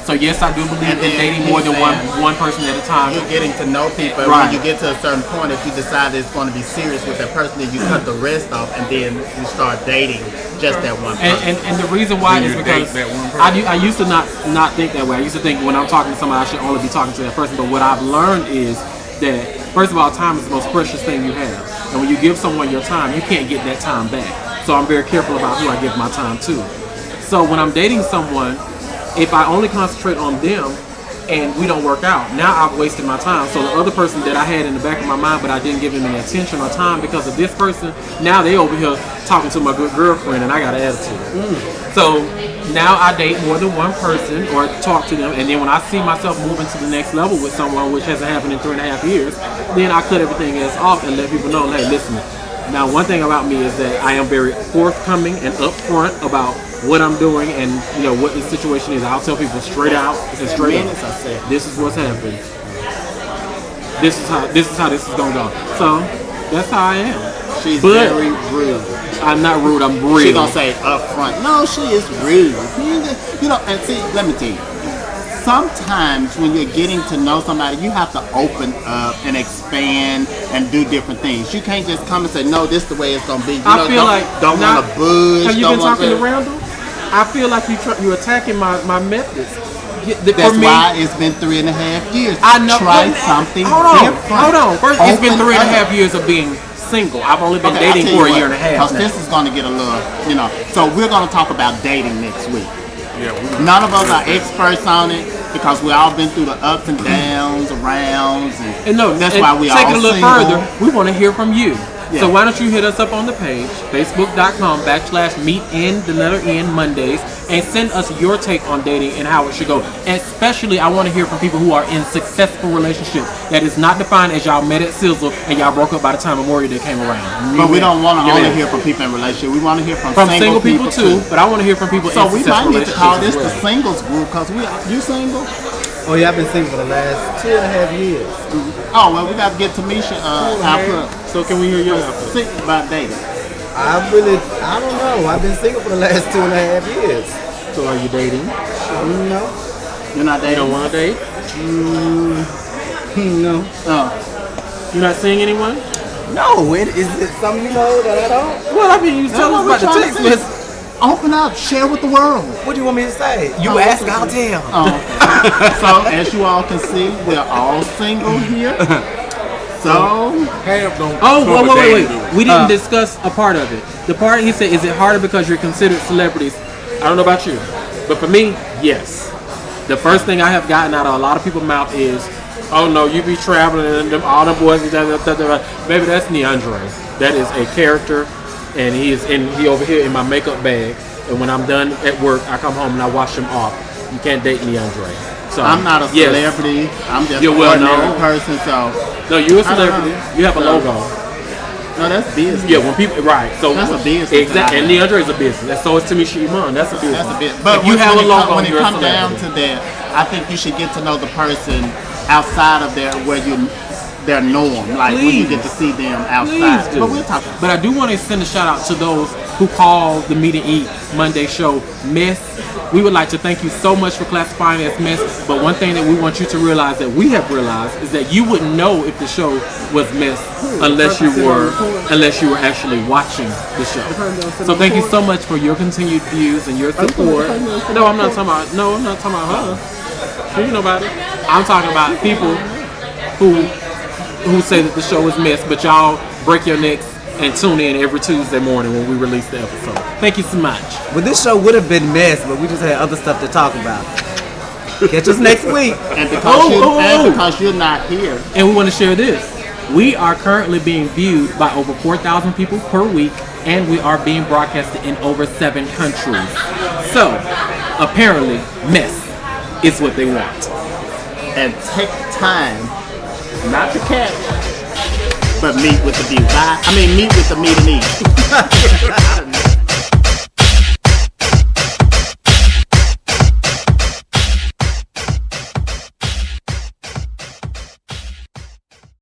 So yes, I do believe in dating more than one person at a time. You're getting to know people. Right. When you get to a certain point, if you decide it's going to be serious with that person, then you cut the rest off, and then you start dating just that one person. And the reason why Then is you because date that one person. I used to not think that way. I used to think when I'm talking to somebody, I should only be talking to that person. But what I've learned is that, first of all, time is the most precious thing you have. And when you give someone your time, you can't get that time back. So I'm very careful about who I give my time to. So when I'm dating someone, if I only concentrate on them and we don't work out, now I've wasted my time. So the other person that I had in the back of my mind, but I didn't give them any attention or time because of this person, now they over here talking to my good girlfriend and I got an attitude. So now I date more than one person or talk to them, and then when I see myself moving to the next level with someone, which hasn't happened in 3.5 years, then I cut everything else off and let people know, hey, listen, now one thing about me is that I am very forthcoming and upfront about what I'm doing and what the situation is. I'll tell people straight out. It's straight up. This is what's happening. This is how this is gonna go. So that's how I am. She's very rude. I'm not rude. I'm real. She's gonna say up front. No, she is rude. And see, let me tell you. Sometimes when you're getting to know somebody, you have to open up and expand and do different things. You can't just come and say, no, this is the way it's gonna be. I feel like don't want to budge. Have you been talking to Randall? I feel like you're attacking my methods. That's why it's been 3.5 years. I know. Try something different. Hold on. First, it's been 3.5 years of being single. I've only been dating for a year and a half. Because this is going to get a little, So we're going to talk about dating next week. Yeah. None of us are experts on it because we all been through the ups and downs, arounds, and that's why we all take it a little single. further. We want to hear from you. Yeah. So why don't you hit us up on the page, facebook.com/meetn Mondays, and send us your take on dating and how it should go. And especially, I want to hear from people who are in successful relationships that is not defined as y'all met at Sizzle and y'all broke up by the time Memorial Day came around. But we don't want to only hear from people in relationships. We want to hear from single people too. But I want to hear from people. So in we successful might need to call this relationships the singles group because you single? Oh yeah, I've been single for the last 2.5 years. Oh well, we got to get Tamisha output. So can we hear your output? Sick about dating. I don't know. I've been single for the last 2.5 years. So are you dating? No. You're not You dating? don't want to date? No. Oh. You're not seeing anyone? No. Is it something that I don't? Well, I mean, you tell us about the text message. Open up, share with the world. What do you want me to say? You ask, I'll tell. So as you all can see, we're all single here. So Half don't. Oh, wait. do. We didn't discuss a part of it. The part he said, is it harder because you're considered celebrities? I don't know about you, but for me, yes. The first thing I have gotten out of a lot of people's mouth is, "Oh no, you be traveling and them, all them boys." Baby, that's Neandre. That is a character, and he over here in my makeup bag. And when I'm done at work, I come home and I wash him off. You can't date Neandre. So I'm not a celebrity. I'm just an ordinary person. So no, you're a celebrity. You have a logo. No, that's business. Yeah, when people So that's a business. Exactly, and Neandre is a business. And so is Tamisha Iman. That's a business. That's a business. But if you have a logo, when it you're comes a down to that, I think you should get to know the person outside of their norm. Like when you get to see them outside. But we'll talk. But I do want to send a shout out to those who call the Meet and Eat Monday show mess. We would like to thank you so much for classifying it as mess. But one thing that we want you to realize that we have realized is that you wouldn't know if the show was mess unless you were actually watching the show. So thank you so much for your continued views and your support. No, I'm not talking about her. You know about it. I'm talking about people who say that the show is mess, but y'all break your necks and tune in every Tuesday morning when we release the episode. Thank you so much. Well, this show would have been mess, but we just had other stuff to talk about. Catch us next week. And because you're not here. And we want to share this. We are currently being viewed by over 4,000 people per week, and we are being broadcasted in over 7 countries. So, apparently, mess is what they want. And take time not to catch, but meet with the view. Meet with the meet and eat.